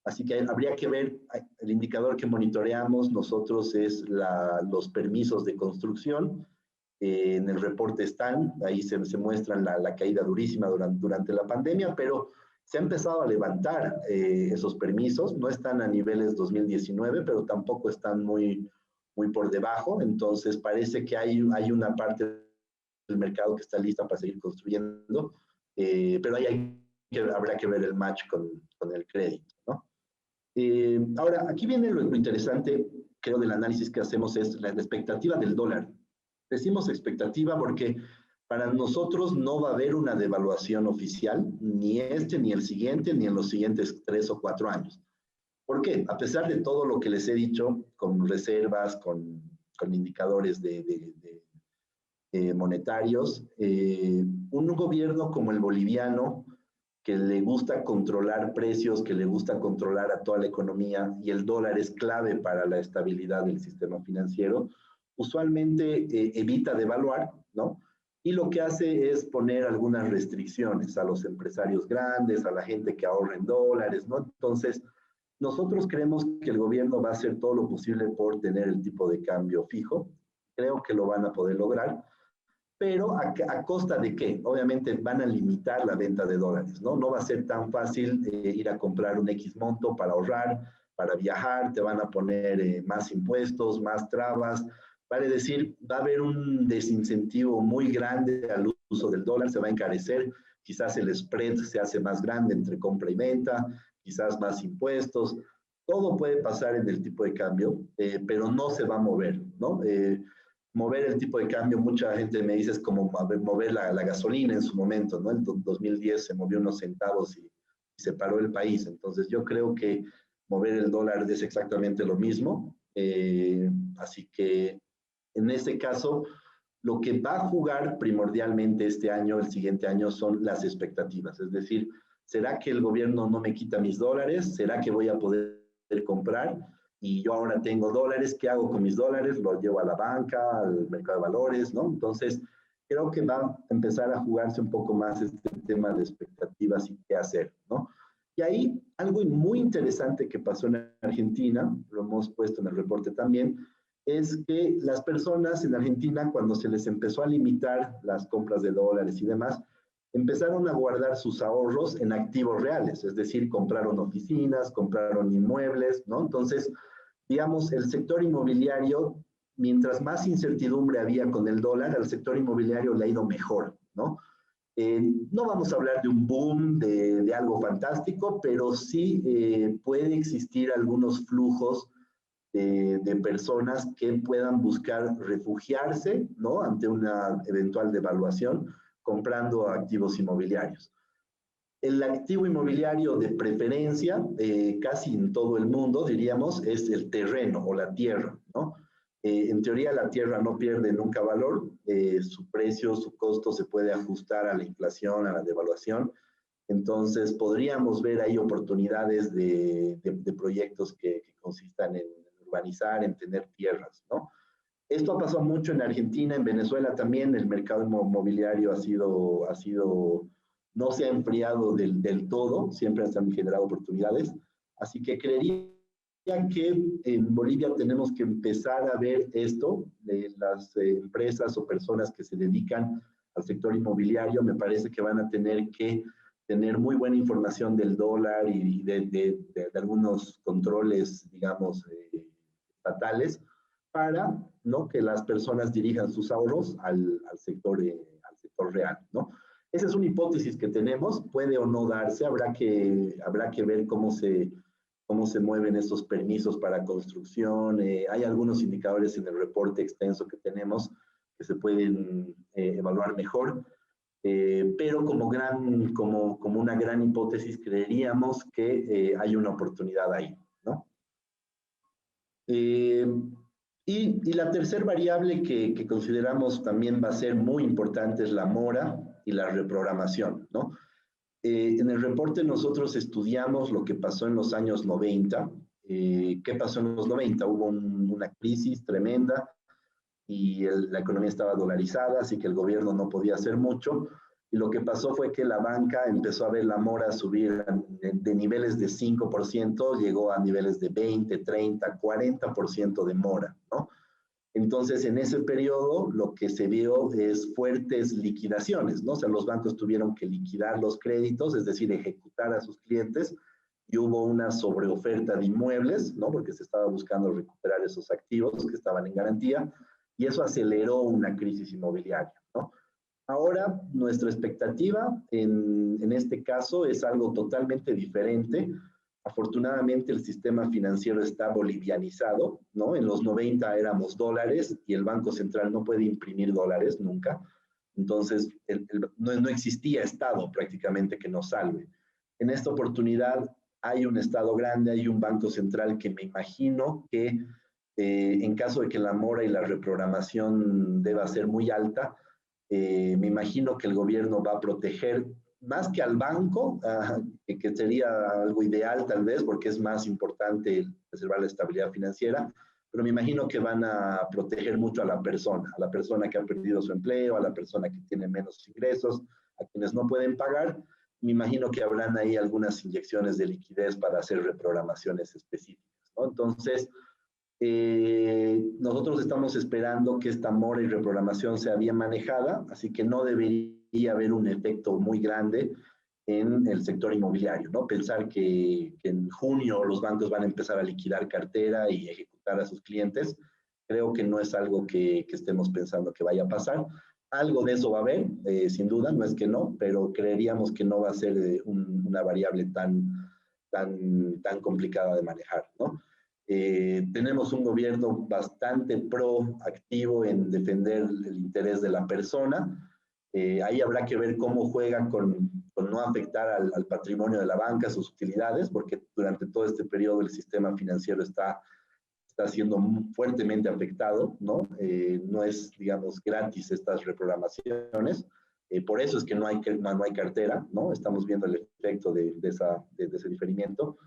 Así que habría que ver, el indicador que monitoreamos nosotros es los permisos de construcción. En el reporte están, ahí se muestran la caída durísima durante la pandemia, pero se ha empezado a levantar esos permisos, no están a niveles 2019, pero tampoco están muy muy por debajo, entonces parece que hay una parte del mercado que está lista para seguir construyendo, pero ahí habrá que ver el match con el crédito, ¿no? Ahora, aquí viene lo interesante, creo, del análisis que hacemos, es la expectativa del dólar. Decimos expectativa porque para nosotros no va a haber una devaluación oficial, ni este, ni el siguiente, ni en los siguientes 3 o 4 años. ¿Por qué? A pesar de todo lo que les he dicho, con reservas, con indicadores monetarios, un gobierno como el boliviano, que le gusta controlar precios, que le gusta controlar a toda la economía, y el dólar es clave para la estabilidad del sistema financiero, usualmente evita devaluar, ¿no? Y lo que hace es poner algunas restricciones a los empresarios grandes, a la gente que ahorra en dólares, ¿no? Entonces, nosotros creemos que el gobierno va a hacer todo lo posible por tener el tipo de cambio fijo. Creo que lo van a poder lograr, pero ¿a costa de qué? Obviamente van a limitar la venta de dólares, ¿no? No va a ser tan fácil ir a comprar un X monto para ahorrar, para viajar, te van a poner más impuestos, más trabas, vale decir, va a haber un desincentivo muy grande al uso del dólar, se va a encarecer, quizás el spread se hace más grande entre compra y venta, quizás más impuestos, todo puede pasar en el tipo de cambio, pero no se va a mover, ¿no? Mover el tipo de cambio, mucha gente me dice es como mover la gasolina en su momento, ¿no? En 2010 se movió unos centavos y se paró el país. Entonces yo creo que mover el dólar es exactamente lo mismo. Así que en este caso, lo que va a jugar primordialmente este año, el siguiente año, son las expectativas. Es decir, ¿será que el gobierno no me quita mis dólares? ¿Será que voy a poder comprar? Y yo ahora tengo dólares, ¿qué hago con mis dólares? Los llevo a la banca, al mercado de valores, ¿no? Entonces, creo que va a empezar a jugarse un poco más este tema de expectativas y qué hacer, ¿no? Y ahí algo muy interesante que pasó en Argentina, lo hemos puesto en el reporte también, es que las personas en Argentina, cuando se les empezó a limitar las compras de dólares y demás, empezaron a guardar sus ahorros en activos reales, es decir, compraron oficinas, compraron inmuebles, ¿no? Entonces, digamos, el sector inmobiliario, mientras más incertidumbre había con el dólar, al sector inmobiliario le ha ido mejor, ¿no? No vamos a hablar de un boom, de algo fantástico, pero sí puede existir algunos flujos de personas que puedan buscar refugiarse, ¿no? Ante una eventual devaluación, comprando activos inmobiliarios. El activo inmobiliario de preferencia, casi en todo el mundo, diríamos, es el terreno o la tierra, ¿no? En teoría la tierra no pierde nunca valor, su precio, su costo se puede ajustar a la inflación, a la devaluación, entonces podríamos ver ahí oportunidades de proyectos que consistan en urbanizar, en tener tierras, ¿no? Esto ha pasado mucho en Argentina, en Venezuela también, el mercado inmobiliario no se ha enfriado del todo, siempre se han generado oportunidades, así que creería que en Bolivia tenemos que empezar a ver esto, de las empresas o personas que se dedican al sector inmobiliario, me parece que van a tener que tener muy buena información del dólar y de algunos controles, digamos, estatales, para, ¿no?, que las personas dirijan sus ahorros al sector real, ¿no? Esa es una hipótesis que tenemos, puede o no darse, habrá que ver cómo se mueven estos permisos para construcción. Hay algunos indicadores en el reporte extenso que tenemos que se pueden evaluar mejor, pero como una gran hipótesis creeríamos que hay una oportunidad ahí, ¿no? Y la tercera variable que consideramos también va a ser muy importante es la mora y la reprogramación, ¿no? En el reporte nosotros estudiamos lo que pasó en los años 90. ¿Qué pasó en los 90? Hubo una crisis tremenda y la economía estaba dolarizada, así que el gobierno no podía hacer mucho. Y lo que pasó fue que la banca empezó a ver la mora subir de niveles de 5%, llegó a niveles de 20, 30, 40% de mora, ¿no? Entonces, en ese periodo, lo que se vio es fuertes liquidaciones, ¿no? O sea, los bancos tuvieron que liquidar los créditos, es decir, ejecutar a sus clientes, y hubo una sobreoferta de inmuebles, ¿no? Porque se estaba buscando recuperar esos activos que estaban en garantía, y eso aceleró una crisis inmobiliaria, ¿no? Ahora, nuestra expectativa en este caso es algo totalmente diferente. Afortunadamente, el sistema financiero está bolivianizado, ¿no? En los 90 éramos dólares y el Banco Central no puede imprimir dólares nunca. Entonces, no existía Estado prácticamente que nos salve. En esta oportunidad hay un Estado grande, hay un Banco Central que me imagino que en caso de que la mora y la reprogramación deba ser muy alta, me imagino que el gobierno va a proteger más que al banco, que sería algo ideal tal vez, porque es más importante preservar la estabilidad financiera, pero me imagino que van a proteger mucho a la persona que ha perdido su empleo, a la persona que tiene menos ingresos, a quienes no pueden pagar. Me imagino que habrán ahí algunas inyecciones de liquidez para hacer reprogramaciones específicas, ¿no? Entonces, nosotros estamos esperando que esta mora y reprogramación sea bien manejada, así que no debería haber un efecto muy grande en el sector inmobiliario, ¿no? Pensar que en junio los bancos van a empezar a liquidar cartera y ejecutar a sus clientes, creo que no es algo que estemos pensando que vaya a pasar. Algo de eso va a haber, sin duda, no es que no, pero creeríamos que no va a ser una variable tan complicada de manejar, ¿no? Tenemos un gobierno bastante proactivo en defender el interés de la persona. Ahí habrá que ver cómo juega con no afectar al patrimonio de la banca, sus utilidades, porque durante todo este periodo el sistema financiero está siendo fuertemente afectado, ¿no? No es, digamos, gratis estas reprogramaciones. Por eso es que no hay cartera, ¿no? Estamos viendo el efecto de ese diferimiento.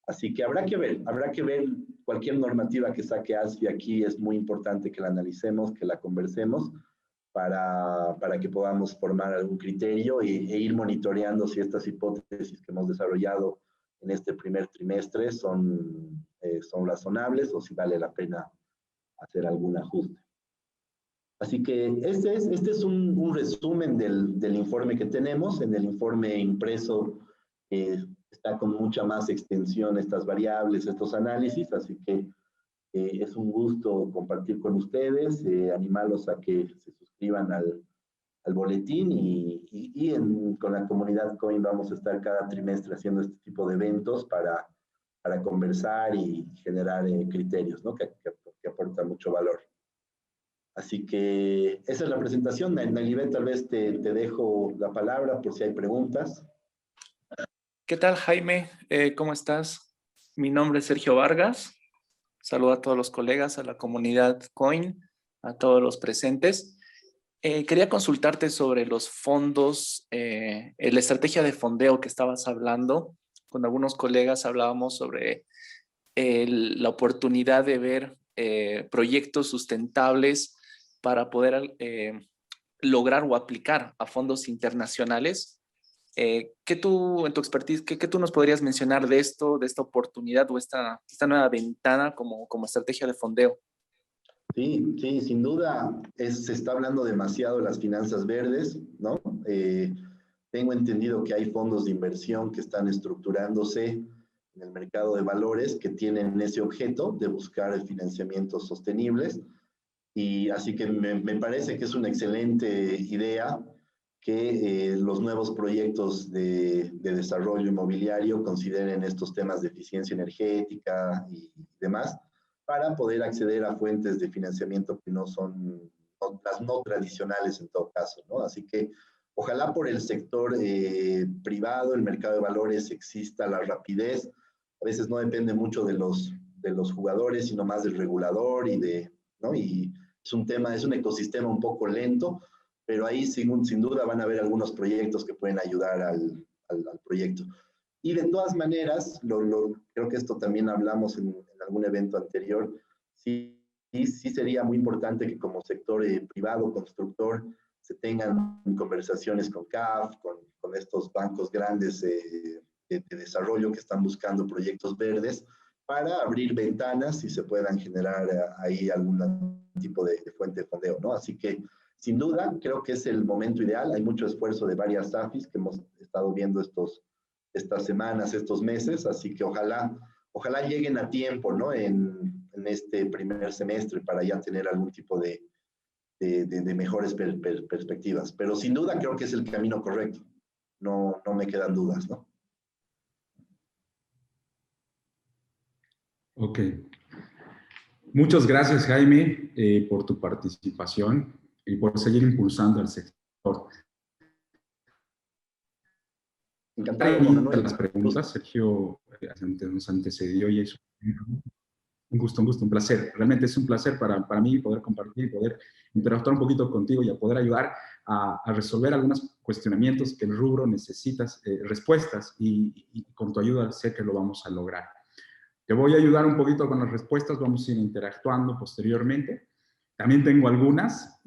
Así que habrá que ver cualquier normativa que saque ASFI aquí, es muy importante que la analicemos, que la conversemos para que podamos formar algún criterio e ir monitoreando si estas hipótesis que hemos desarrollado en este primer trimestre son razonables o si vale la pena hacer algún ajuste. Así que este es un resumen del informe que tenemos. En el informe impreso está con mucha más extensión estas variables, estos análisis, así que es un gusto compartir con ustedes, animarlos a que se suscriban al boletín con la comunidad Coin vamos a estar cada trimestre haciendo este tipo de eventos para conversar y generar criterios, ¿no? que aportan mucho valor. Así que esa es la presentación. Nalibet, tal vez te dejo la palabra por si hay preguntas. ¿Qué tal, Jaime? ¿Cómo estás? Mi nombre es Sergio Vargas. Saludo a todos los colegas, a la comunidad Coin, a todos los presentes. Quería consultarte sobre los fondos, la estrategia de fondeo que estabas hablando. Con algunos colegas hablábamos sobre la oportunidad de ver proyectos sustentables para poder lograr o aplicar a fondos internacionales. ¿Qué tú, en tu expertise, qué tú nos podrías mencionar de esto, de esta oportunidad o esta nueva ventana como estrategia de fondeo? Sí, sí, sin duda se está hablando demasiado de las finanzas verdes, ¿no? Tengo entendido que hay fondos de inversión que están estructurándose en el mercado de valores que tienen ese objeto de buscar financiamientos sostenibles. Y así que me parece que es una excelente idea que los nuevos proyectos de desarrollo inmobiliario consideren estos temas de eficiencia energética y demás para poder acceder a fuentes de financiamiento que no son las no tradicionales en todo caso, ¿no? Así que ojalá por el sector privado, el mercado de valores, exista la rapidez. A veces no depende mucho de los jugadores, sino más del regulador ¿no? Y es un tema, es un ecosistema un poco lento, pero ahí sin duda van a haber algunos proyectos que pueden ayudar al proyecto. Y de todas maneras, creo que esto también hablamos en algún evento anterior, sí sería muy importante que como sector privado, constructor, se tengan conversaciones con CAF, con estos bancos grandes de desarrollo que están buscando proyectos verdes, para abrir ventanas y se puedan generar ahí algún tipo de fuente de fondeo, ¿no? Así que, sin duda, creo que es el momento ideal. Hay mucho esfuerzo de varias AFIs que hemos estado viendo estos estas semanas, estos meses, así que ojalá lleguen a tiempo, ¿no? En este primer semestre para ya tener algún tipo de mejores perspectivas. Pero sin duda creo que es el camino correcto. No me quedan dudas, ¿no? Ok. Muchas gracias, Jaime, por tu participación y por seguir impulsando al sector. Encantado, Hay Juan Manuel. las preguntas, Sergio nos antecedió y es un gusto, un placer. Realmente es un placer para mí poder compartir, poder interactuar un poquito contigo y a poder ayudar a resolver algunos cuestionamientos que el rubro necesita respuestas y con tu ayuda sé que lo vamos a lograr. Te voy a ayudar un poquito con las respuestas, vamos a ir interactuando posteriormente. También tengo algunas,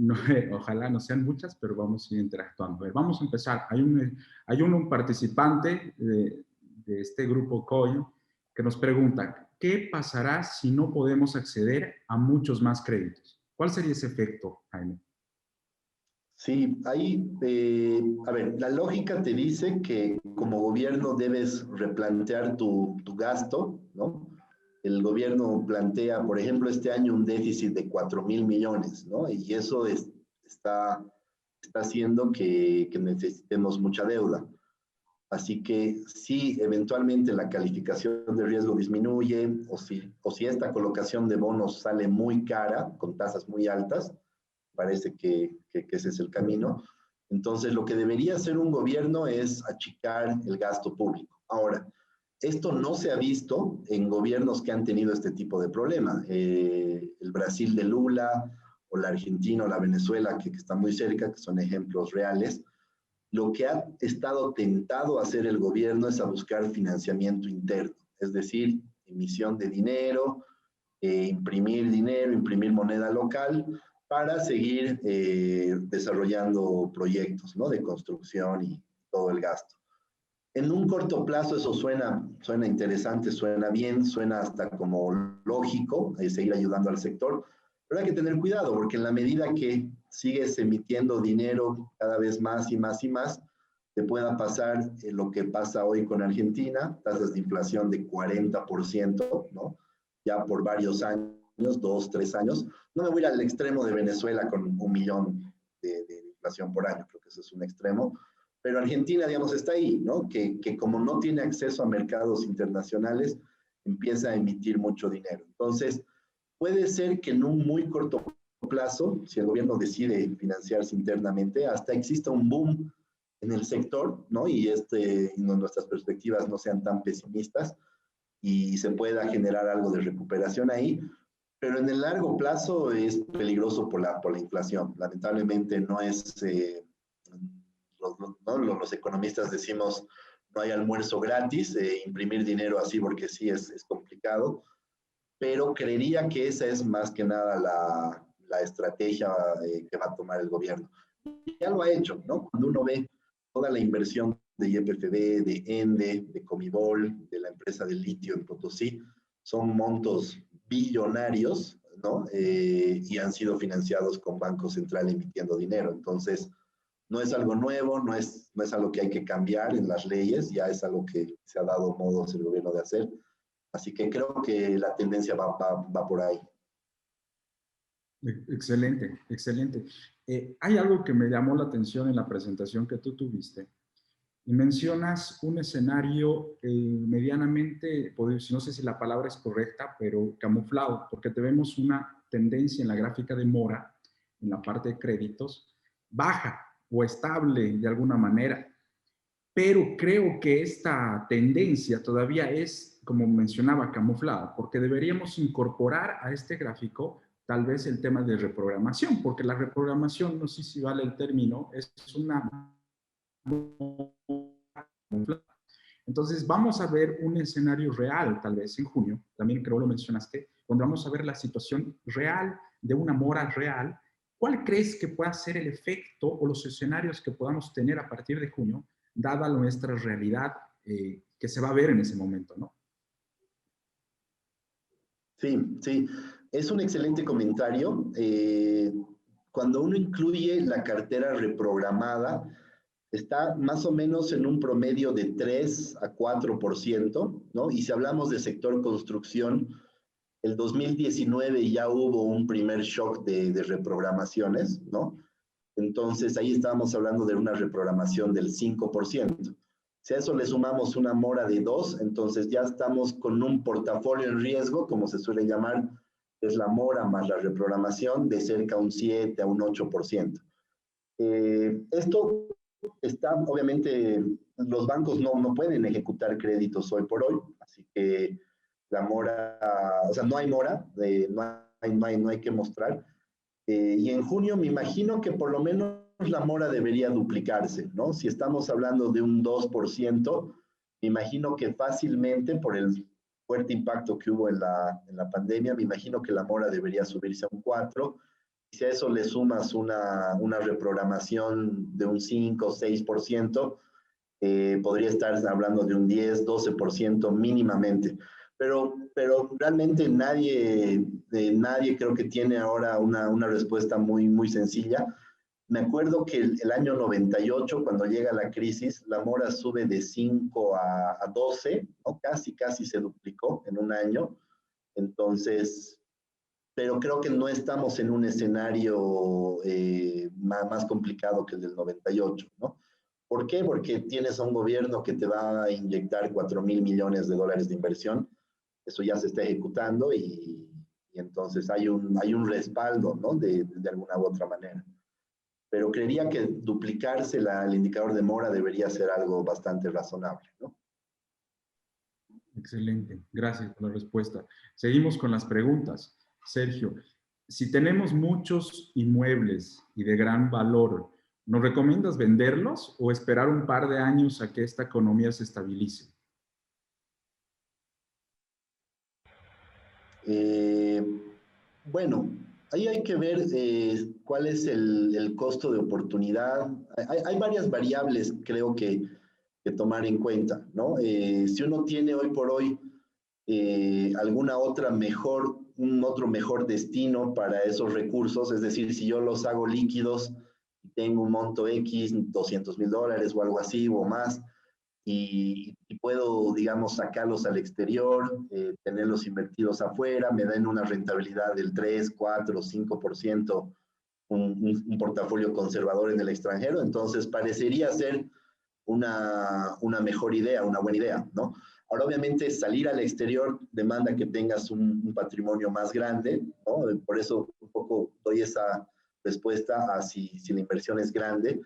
ojalá no sean muchas, pero vamos a ir interactuando. A ver, vamos a empezar. Hay un participante de este grupo COI que nos pregunta, ¿qué pasará si no podemos acceder a muchos más créditos? ¿Cuál sería ese efecto, Jaime? Sí, ahí, a ver, la lógica te dice que como gobierno debes replantear tu gasto, ¿no? El gobierno plantea, por ejemplo, este año un déficit de 4.000 millones, ¿no? Y eso está haciendo que necesitemos mucha deuda. Así que si eventualmente la calificación de riesgo disminuye o si esta colocación de bonos sale muy cara, con tasas muy altas, parece que ese es el camino. Entonces, lo que debería hacer un gobierno es achicar el gasto público. Ahora, esto no se ha visto en gobiernos que han tenido este tipo de problema. El Brasil de Lula o la Argentina o la Venezuela, que está muy cerca, que son ejemplos reales. Lo que ha estado tentado hacer el gobierno es a buscar financiamiento interno, es decir, emisión de dinero, imprimir dinero, imprimir moneda local para seguir desarrollando proyectos, ¿no? De construcción y todo el gasto. En un corto plazo eso suena interesante, suena bien, suena hasta como lógico, seguir ayudando al sector, pero hay que tener cuidado porque en la medida que sigues emitiendo dinero cada vez más y más y más, te pueda pasar lo que pasa hoy con Argentina, tasas de inflación de 40%, ¿no? Ya por varios años, 2, 3 años. No me voy al extremo de Venezuela con 1 millón de inflación por año, creo que eso es un extremo, pero Argentina, digamos, está ahí, ¿no? Que como no tiene acceso a mercados internacionales, empieza a emitir mucho dinero. Entonces, puede ser que en un muy corto plazo, si el gobierno decide financiarse internamente, hasta exista un boom en el sector, ¿no? Y nuestras perspectivas no sean tan pesimistas y se pueda generar algo de recuperación ahí, pero en el largo plazo es peligroso por la inflación. Lamentablemente no es... los economistas decimos no hay almuerzo gratis, imprimir dinero así porque sí es complicado, pero creería que esa es más que nada la estrategia que va a tomar el gobierno. Ya lo ha hecho, ¿no? Cuando uno ve toda la inversión de YPFB, de ENDE, de Comibol, de la empresa de litio en Potosí, son montos billonarios, ¿no? Y han sido financiados con Banco Central emitiendo dinero. Entonces, no es algo nuevo, no es algo que hay que cambiar en las leyes, ya es algo que se ha dado modos el gobierno de hacer. Así que creo que la tendencia va por ahí. Excelente, excelente. Hay algo que me llamó la atención en la presentación que tú tuviste y mencionas un escenario medianamente, no sé si la palabra es correcta, pero camuflado, porque tenemos una tendencia en la gráfica de mora, en la parte de créditos, baja o estable de alguna manera. Pero creo que esta tendencia todavía es, como mencionaba, camuflada, porque deberíamos incorporar a este gráfico tal vez el tema de reprogramación, porque la reprogramación, no sé si vale el término, es una... Entonces vamos a ver un escenario real, tal vez en junio, también creo lo mencionaste, donde vamos a ver la situación real de una mora real. ¿Cuál crees que pueda ser el efecto o los escenarios que podamos tener a partir de junio, dada nuestra realidad que se va a ver en ese momento, ¿no? Sí, sí, es un excelente comentario. Cuando uno incluye la cartera reprogramada, está más o menos en un promedio de 3 a 4%, ¿no? Y si hablamos de sector construcción, el 2019 ya hubo un primer shock de reprogramaciones, ¿no? Entonces ahí estábamos hablando de una reprogramación del 5%. Si a eso le sumamos una mora de 2, entonces ya estamos con un portafolio en riesgo, como se suele llamar, es la mora más la reprogramación, de cerca a un 7 a un 8%. Esto está, obviamente, los bancos no pueden ejecutar créditos hoy por hoy, así que la mora, o sea, no hay mora, no hay que mostrar. Y en junio me imagino que por lo menos la mora debería duplicarse, ¿no? Si estamos hablando de un 2%, me imagino que fácilmente, por el fuerte impacto que hubo en la pandemia, me imagino que la mora debería subirse a un 4%. Si a eso le sumas una reprogramación de un 5 o 6%, podría estar hablando de un 10, 12% mínimamente. Pero realmente nadie creo que tiene ahora una respuesta muy sencilla. Me acuerdo que el año 98, cuando llega la crisis, la mora sube de 5 a 12, ¿no? Casi se duplicó en un año. Entonces, pero creo que no estamos en un escenario más complicado que el del 98, ¿no? ¿Por qué? Porque tienes a un gobierno que te va a inyectar 4.000 millones de dólares de inversión, eso ya se está ejecutando y entonces hay un respaldo, ¿no? De alguna u otra manera. Pero creería que duplicarse el indicador de mora debería ser algo bastante razonable, ¿no? Excelente, gracias por la respuesta. Seguimos con las preguntas. Sergio, si tenemos muchos inmuebles y de gran valor, ¿nos recomiendas venderlos o esperar un par de años a que esta economía se estabilice? Bueno, ahí hay que ver cuál es el costo de oportunidad. Hay varias variables, creo que tomar en cuenta, ¿no? Si uno tiene hoy por hoy alguna otra mejor, un otro mejor destino para esos recursos, es decir, si yo los hago líquidos, tengo un monto X, 200.000 dólares o algo así o más, y puedo, digamos, sacarlos al exterior, tenerlos invertidos afuera, me dan una rentabilidad del 3, 4, 5%, un portafolio conservador en el extranjero, entonces parecería ser una mejor idea, una buena idea, ¿no? Ahora, obviamente, salir al exterior demanda que tengas un patrimonio más grande, ¿no? Por eso un poco doy esa respuesta a si la inversión es grande.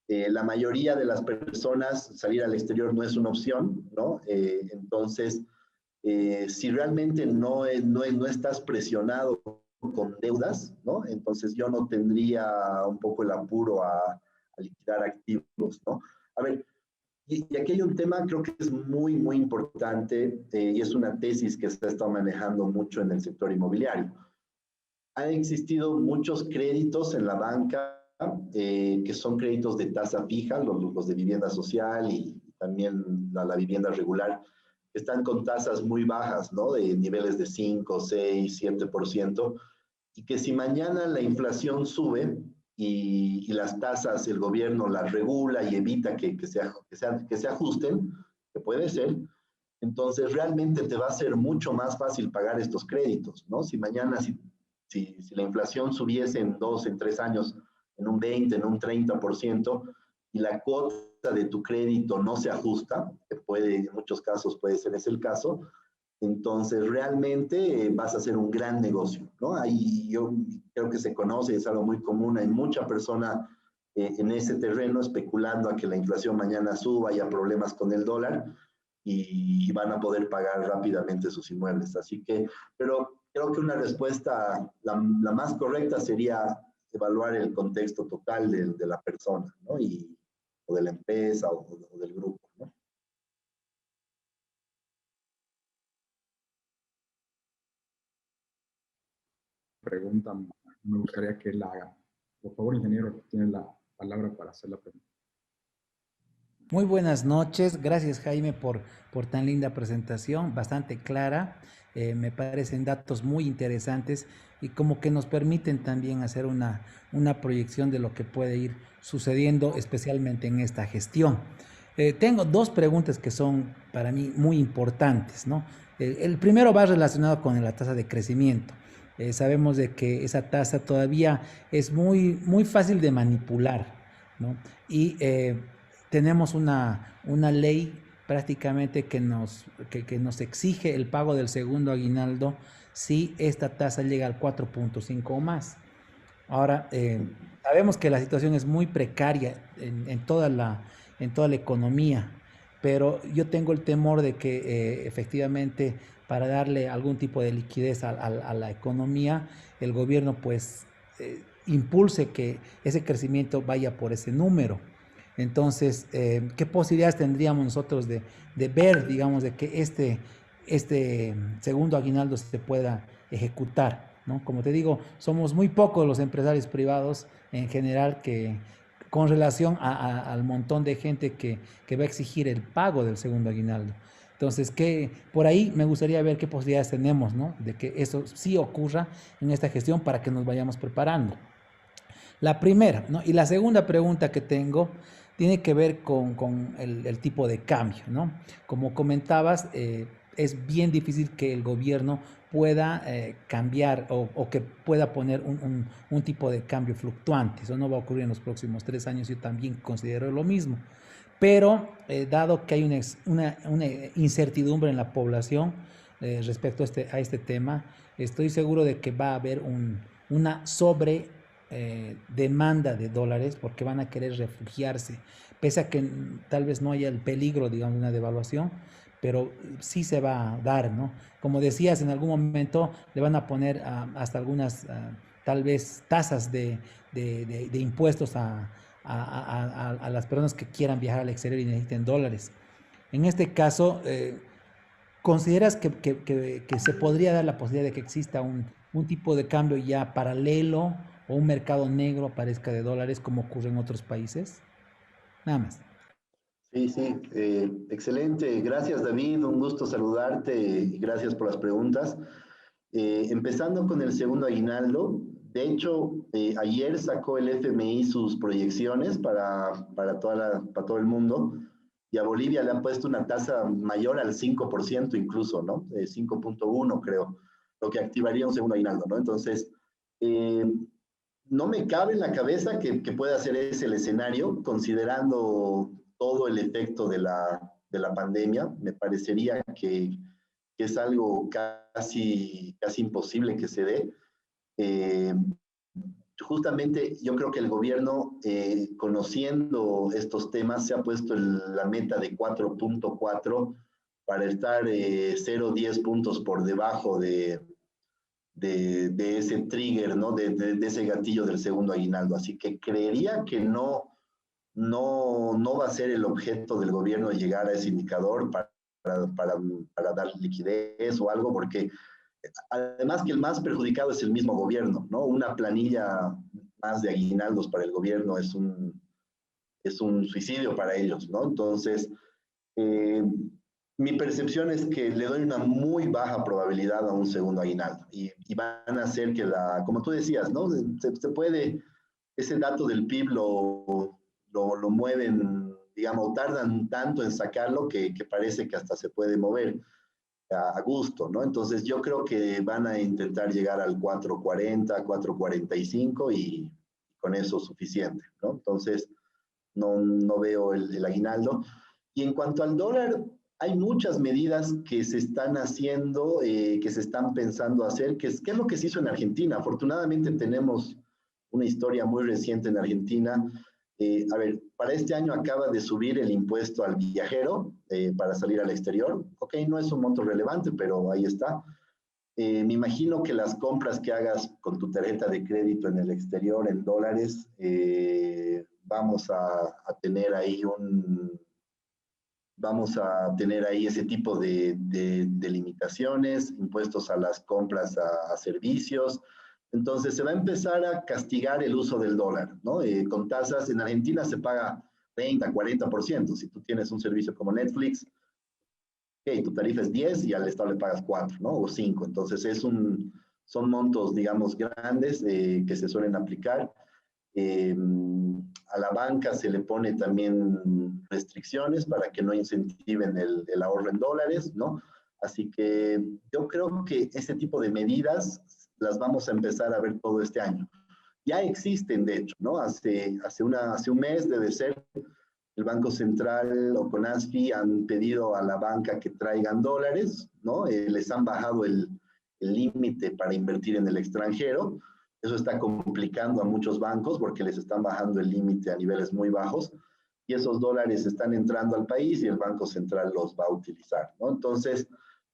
La mayoría de las personas salir al exterior no es una opción, ¿no? Entonces, si realmente no estás presionado con deudas, ¿no? Entonces yo no tendría un poco el apuro a liquidar activos, ¿no? A ver, y aquí hay un tema, creo que es muy importante, y es una tesis que se ha estado manejando mucho en el sector inmobiliario. Han existido muchos créditos en la banca que son créditos de tasa fija, los de vivienda social y también la vivienda regular, que están con tasas muy bajas, ¿no? De niveles de 5, 6, 7%, y que si mañana la inflación sube y las tasas el gobierno las regula y evita que se ajusten, que puede ser, entonces realmente te va a ser mucho más fácil pagar estos créditos, ¿no? Si mañana, si la inflación subiese en 2, en 3 años, en un 20, en un 30%, y la cuota de tu crédito no se ajusta, que en muchos casos puede ser ese el caso, entonces realmente vas a hacer un gran negocio, ¿no? Ahí yo creo que se conoce, es algo muy común, hay mucha persona en ese terreno especulando a que la inflación mañana suba, haya problemas con el dólar y van a poder pagar rápidamente sus inmuebles. Así que, pero creo que una respuesta, la más correcta sería evaluar el contexto total de la persona, ¿no? O de la empresa o del grupo, ¿no? Pregunta, me gustaría que la haga. Por favor, ingeniero, tiene la palabra para hacer la pregunta. Muy buenas noches, gracias Jaime por tan linda presentación, bastante clara. Me parecen datos muy interesantes y como que nos permiten también hacer una proyección de lo que puede ir sucediendo, especialmente en esta gestión. Tengo dos preguntas que son para mí muy importantes, ¿no? El primero va relacionado con la tasa de crecimiento. Sabemos de que esa tasa todavía es muy fácil de manipular, ¿no? Y tenemos una ley prácticamente que nos exige el pago del segundo aguinaldo si esta tasa llega al 4.5 o más. Ahora, sabemos que la situación es muy precaria en toda la economía, pero yo tengo el temor de que efectivamente para darle algún tipo de liquidez a la economía, el gobierno pues impulse que ese crecimiento vaya por ese número. Entonces, ¿qué posibilidades tendríamos nosotros de ver, digamos, de que este segundo aguinaldo se pueda ejecutar, ¿no? Como te digo, somos muy pocos los empresarios privados en general que con relación al montón de gente que va a exigir el pago del segundo aguinaldo. Entonces, por ahí me gustaría ver qué posibilidades tenemos, ¿no? De que eso sí ocurra en esta gestión para que nos vayamos preparando. La primera, ¿no? Y la segunda pregunta que tengo tiene que ver con el tipo de cambio, ¿no? Como comentabas, es bien difícil que el gobierno pueda cambiar o que pueda poner un tipo de cambio fluctuante. Eso no va a ocurrir en los próximos 3 años, yo también considero lo mismo. Pero dado que hay una incertidumbre en la población respecto a este tema, estoy seguro de que va a haber una sobre demanda de dólares porque van a querer refugiarse, pese a que tal vez no haya el peligro, digamos, de una devaluación, pero sí se va a dar, ¿no? Como decías, en algún momento le van a poner hasta algunas, tal vez, tasas de impuestos a las personas que quieran viajar al exterior y necesiten dólares. En este caso, ¿consideras que se podría dar la posibilidad de que exista un tipo de cambio ya paralelo o un mercado negro aparezca de dólares como ocurre en otros países? Nada más. Sí, sí, excelente. Gracias, David. Un gusto saludarte y gracias por las preguntas. Empezando con el segundo aguinaldo, de hecho, ayer sacó el FMI sus proyecciones para todo el mundo y a Bolivia le han puesto una tasa mayor al 5% incluso, ¿no? 5.1 creo, lo que activaría un segundo aguinaldo, ¿no? Entonces, eh, no me cabe en la cabeza que pueda ser ese el escenario, considerando todo el efecto de la pandemia. Me parecería que es algo casi imposible que se dé. Eh, Justamente yo creo que el gobierno, conociendo estos temas, se ha puesto la meta de 4.4 para estar 0,10 puntos por debajo de ese trigger, ¿no? De ese gatillo del segundo aguinaldo. Así que creería que no va a ser el objeto del gobierno llegar a ese indicador para dar liquidez o algo, porque además que el más perjudicado es el mismo gobierno, ¿no? Una planilla más de aguinaldos para el gobierno es un suicidio para ellos, ¿no? Entonces, eh, mi percepción es que le doy una muy baja probabilidad a un segundo aguinaldo y van a hacer que como tú decías, ¿no? Se puede, ese dato del PIB lo mueven, digamos, tardan tanto en sacarlo que parece que hasta se puede mover a gusto, ¿no? Entonces yo creo que van a intentar llegar al 4.40, 4.45 y con eso suficiente, ¿no? Entonces no veo el aguinaldo. Y en cuanto al dólar, hay muchas medidas que se están haciendo, que se están pensando hacer, que es lo que se hizo en Argentina. Afortunadamente tenemos una historia muy reciente en Argentina. A ver, para este año acaba de subir el impuesto al viajero para salir al exterior. Ok, no es un monto relevante, pero ahí está. Me imagino que las compras que hagas con tu tarjeta de crédito en el exterior en dólares, vamos a tener ahí ese tipo de limitaciones, impuestos a las compras a servicios. Entonces se va a empezar a castigar el uso del dólar, ¿no? Con tasas, en Argentina se paga 30, 40%. Si tú tienes un servicio como Netflix, ok, tu tarifa es 10 y al Estado le pagas 4, ¿no? O 5. Entonces son montos, digamos, grandes que se suelen aplicar. A la banca se le pone también restricciones para que no incentiven el ahorro en dólares, ¿no? Así que yo creo que ese tipo de medidas las vamos a empezar a ver todo este año. Ya existen, de hecho, ¿no? Hace un mes debe ser, el Banco Central o CONASFI han pedido a la banca que traigan dólares, ¿no? Les han bajado el límite para invertir en el extranjero. Eso está complicando a muchos bancos porque les están bajando el límite a niveles muy bajos y esos dólares están entrando al país y el Banco Central los va a utilizar, ¿no? Entonces,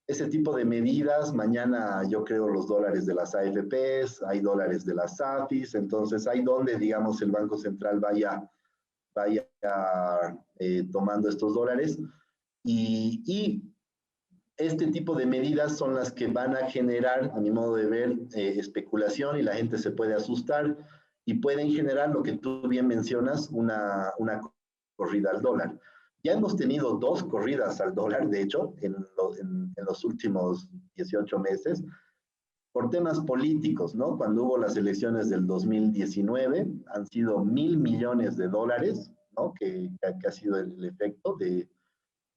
ese tipo de medidas, mañana yo creo los dólares de las AFPs, hay dólares de las AFIs, entonces hay donde, digamos, el Banco Central vaya tomando estos dólares y este tipo de medidas son las que van a generar, a mi modo de ver, especulación y la gente se puede asustar y pueden generar lo que tú bien mencionas, una corrida al dólar. Ya hemos tenido 2 corridas al dólar, de hecho, en los últimos 18 meses, por temas políticos, ¿no? Cuando hubo las elecciones del 2019, han sido $1.000 millones, ¿no? Que ha sido el efecto de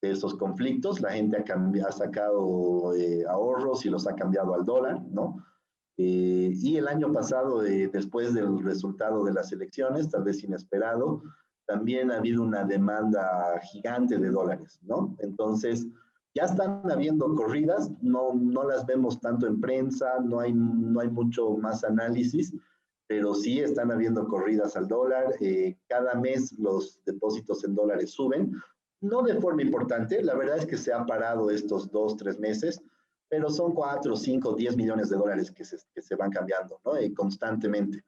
esos conflictos. La gente ha sacado ahorros y los ha cambiado al dólar, ¿no? Y el año pasado, después del resultado de las elecciones, tal vez inesperado, también ha habido una demanda gigante de dólares, ¿no? Entonces, ya están habiendo corridas, no las vemos tanto en prensa, no hay mucho más análisis, pero sí están habiendo corridas al dólar. Cada mes los depósitos en dólares suben, no de forma importante, la verdad es que se ha parado estos 2, 3 meses, pero son 4, 5, 10 millones de dólares que se van cambiando, ¿no? Constantemente.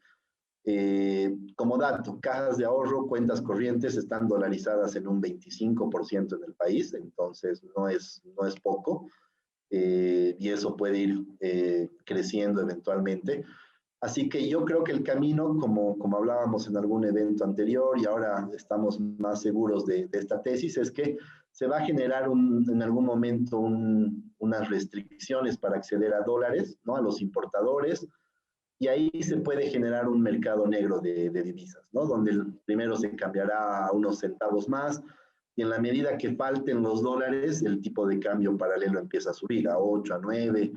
Como dato, cajas de ahorro, cuentas corrientes están dolarizadas en un 25% en el país, entonces no es poco, y eso puede ir creciendo eventualmente. Así que yo creo que el camino, como hablábamos en algún evento anterior y ahora estamos más seguros de esta tesis, es que se va a generar en algún momento unas restricciones para acceder a dólares, ¿no? A los importadores, y ahí se puede generar un mercado negro de divisas, ¿no? Donde primero se cambiará a unos centavos más y en la medida que falten los dólares, el tipo de cambio paralelo empieza a subir a 8, a 9.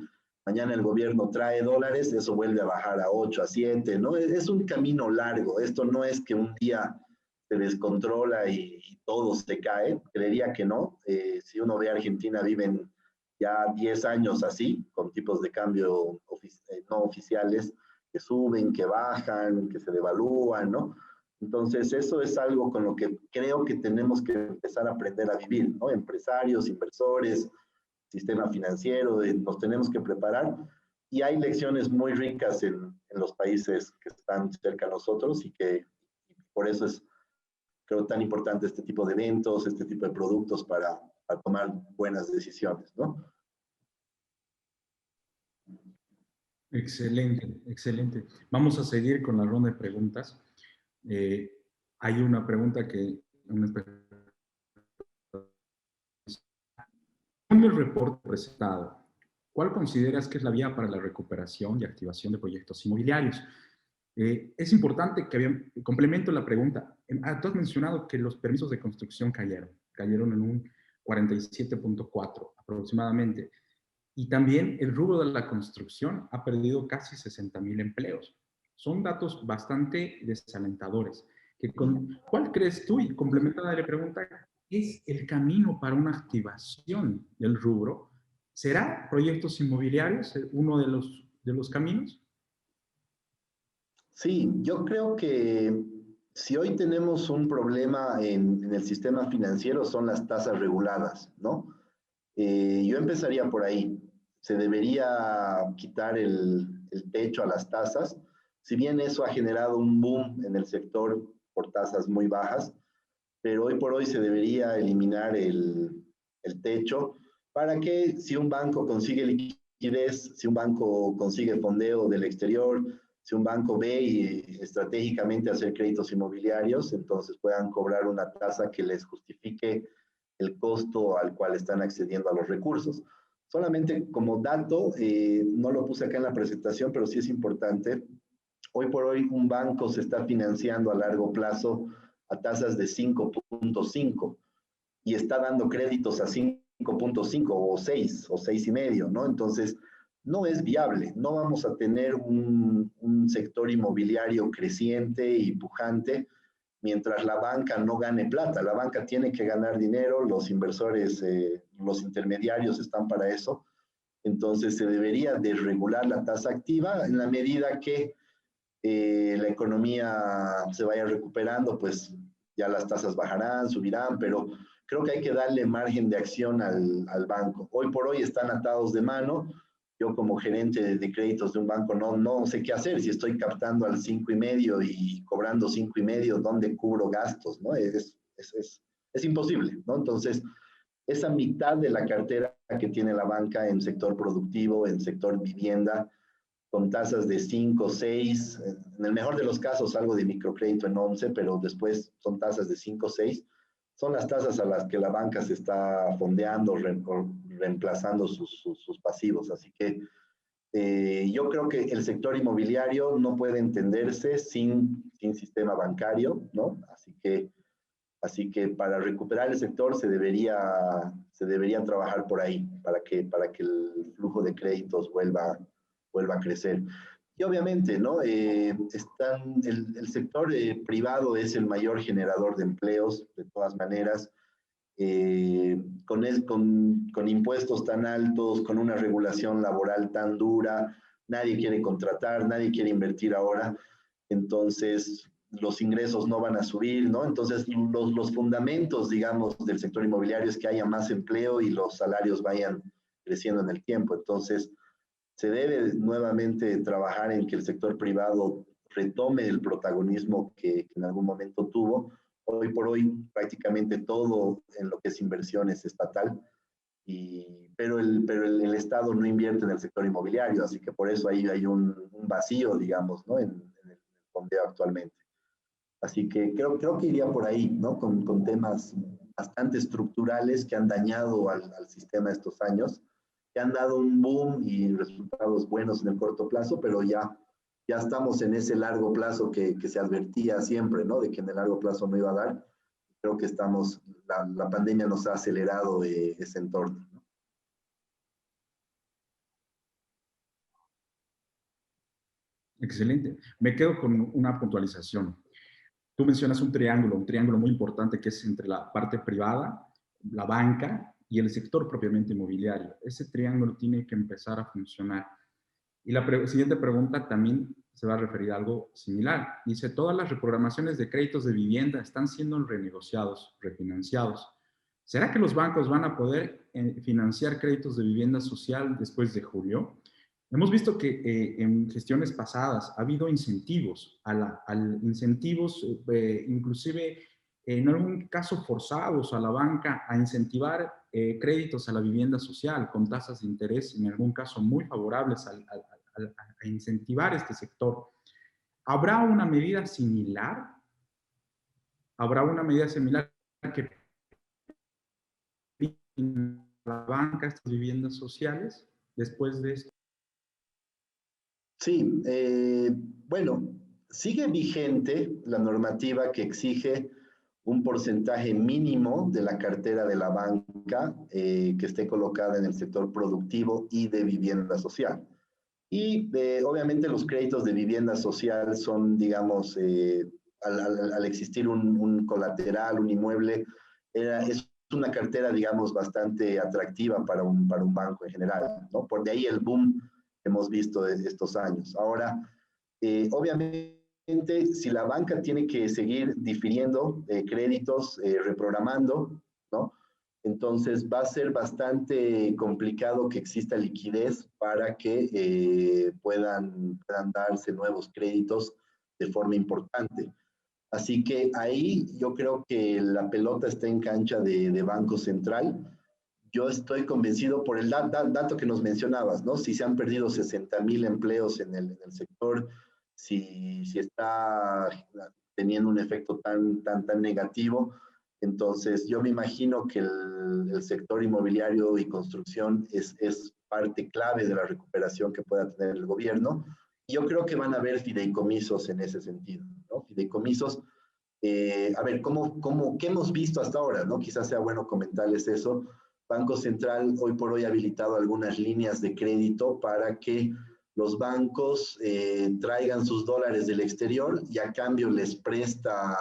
Mañana el gobierno trae dólares, eso vuelve a bajar a 8, a 7, ¿no? Es un camino largo. Esto no es que un día se descontrola y todo se cae. Creería que no. Si uno ve a Argentina, viven ya 10 años así, con tipos de cambio no oficiales, que suben, que bajan, que se devalúan, ¿no? Entonces, eso es algo con lo que creo que tenemos que empezar a aprender a vivir, ¿no? Empresarios, inversores, sistema financiero, nos tenemos que preparar y hay lecciones muy ricas en los países que están cerca de nosotros y por eso es, creo, tan importante este tipo de eventos, este tipo de productos para tomar buenas decisiones, ¿no? Excelente, excelente. Vamos a seguir con la ronda de preguntas. Hay una pregunta en el reporte presentado, ¿cuál consideras que es la vía para la recuperación y activación de proyectos inmobiliarios? Es importante que complemento la pregunta. Tú has mencionado que los permisos de construcción cayeron en un 47.4 aproximadamente. Y también el rubro de la construcción ha perdido casi 60,000 empleos. Son datos bastante desalentadores. ¿Cuál crees tú? Y complementada la pregunta, ¿es el camino para una activación del rubro? ¿Será proyectos inmobiliarios uno de los caminos? Sí, yo creo que si hoy tenemos un problema en el sistema financiero son las tasas reguladas, ¿no? Yo empezaría por ahí. Se debería quitar el techo a las tasas. Si bien eso ha generado un boom en el sector por tasas muy bajas, pero hoy por hoy se debería eliminar el techo para que si un banco consigue liquidez, si un banco consigue fondeo del exterior, si un banco ve y estratégicamente hacer créditos inmobiliarios, entonces puedan cobrar una tasa que les justifique el costo al cual están accediendo a los recursos. Solamente como dato, no lo puse acá en la presentación, pero sí es importante. Hoy por hoy un banco se está financiando a largo plazo a tasas de 5.5 y está dando créditos a 5.5 o 6 o 6,5, ¿no? Entonces, no es viable. No vamos a tener un sector inmobiliario creciente y pujante mientras la banca no gane plata. La banca tiene que ganar dinero, los inversores, los intermediarios están para eso. Entonces, se debería desregular la tasa activa en la medida que la economía se vaya recuperando, pues ya las tasas bajarán, subirán, pero creo que hay que darle margen de acción al banco. Hoy por hoy están atados de mano. Yo como gerente de créditos de un banco no sé qué hacer. Si estoy captando al 5,5 y cobrando 5,5, ¿dónde cubro gastos? ¿No? Es imposible, ¿no? Entonces, esa mitad de la cartera que tiene la banca en sector productivo, en sector vivienda, con tasas de 5, 6, en el mejor de los casos algo de microcrédito en 11, pero después son tasas de 5, 6, son las tasas a las que la banca se está fondeando, reemplazando sus pasivos. Así que yo creo que el sector inmobiliario no puede entenderse sin sistema bancario, ¿no? Así que para recuperar el sector se debería trabajar por ahí, para que el flujo de créditos vuelva a crecer. Y obviamente, ¿no? El sector privado es el mayor generador de empleos, de todas maneras, con impuestos tan altos, con una regulación laboral tan dura, nadie quiere contratar, nadie quiere invertir ahora. Entonces, los ingresos no van a subir, ¿no? Entonces, los fundamentos, digamos, del sector inmobiliario es que haya más empleo y los salarios vayan creciendo en el tiempo. Entonces, se debe nuevamente trabajar en que el sector privado retome el protagonismo que en algún momento tuvo. Hoy por hoy, prácticamente todo en lo que es inversión es estatal, pero el Estado no invierte en el sector inmobiliario, así que por eso ahí hay un vacío, digamos, ¿no? En el fondeo actualmente. Así que creo que iría por ahí, ¿no? Con temas bastante estructurales que han dañado al sistema estos años, que han dado un boom y resultados buenos en el corto plazo, pero ya estamos en ese largo plazo que se advertía siempre, ¿no? De que en el largo plazo no iba a dar. Creo que la pandemia nos ha acelerado ese entorno, ¿no? Excelente. Me quedo con una puntualización. Tú mencionas un triángulo muy importante que es entre la parte privada, la banca y el sector propiamente inmobiliario. Ese triángulo tiene que empezar a funcionar. Y la siguiente pregunta también se va a referir a algo similar. Dice, todas las reprogramaciones de créditos de vivienda están siendo renegociados, refinanciados. ¿Será que los bancos van a poder financiar créditos de vivienda social después de julio? Hemos visto que en gestiones pasadas ha habido incentivos, incentivos inclusive en algún caso forzados a la banca a incentivar créditos a la vivienda social con tasas de interés, en algún caso muy favorables a incentivar este sector. ¿Habrá una medida similar? ¿Habrá una medida similar que la banca estas viviendas sociales después de esto? Sí, bueno, sigue vigente la normativa que exige un porcentaje mínimo de la cartera de la banca que esté colocada en el sector productivo y de vivienda social. Y obviamente los créditos de vivienda social son, digamos, al existir un colateral, un inmueble, es una cartera, digamos, bastante atractiva para un banco en general, ¿no? Por de ahí el boom que hemos visto de estos años. Ahora, obviamente, si la banca tiene que seguir difiriendo créditos, reprogramando, ¿no? Entonces va a ser bastante complicado que exista liquidez para que puedan darse nuevos créditos de forma importante. Así que ahí yo creo que la pelota está en cancha de Banco Central. Yo estoy convencido por el dato que nos mencionabas, ¿no? Si se han perdido 60,000 empleos en el sector, si está teniendo un efecto tan negativo, Entonces, yo me imagino que el sector inmobiliario y construcción es parte clave de la recuperación que pueda tener el gobierno. Y yo creo que van a haber fideicomisos en ese sentido, ¿no? Fideicomisos, a ver, ¿qué hemos visto hasta ahora, ¿no? Quizás sea bueno comentarles eso. Banco Central hoy por hoy ha habilitado algunas líneas de crédito para que los bancos traigan sus dólares del exterior y a cambio les presta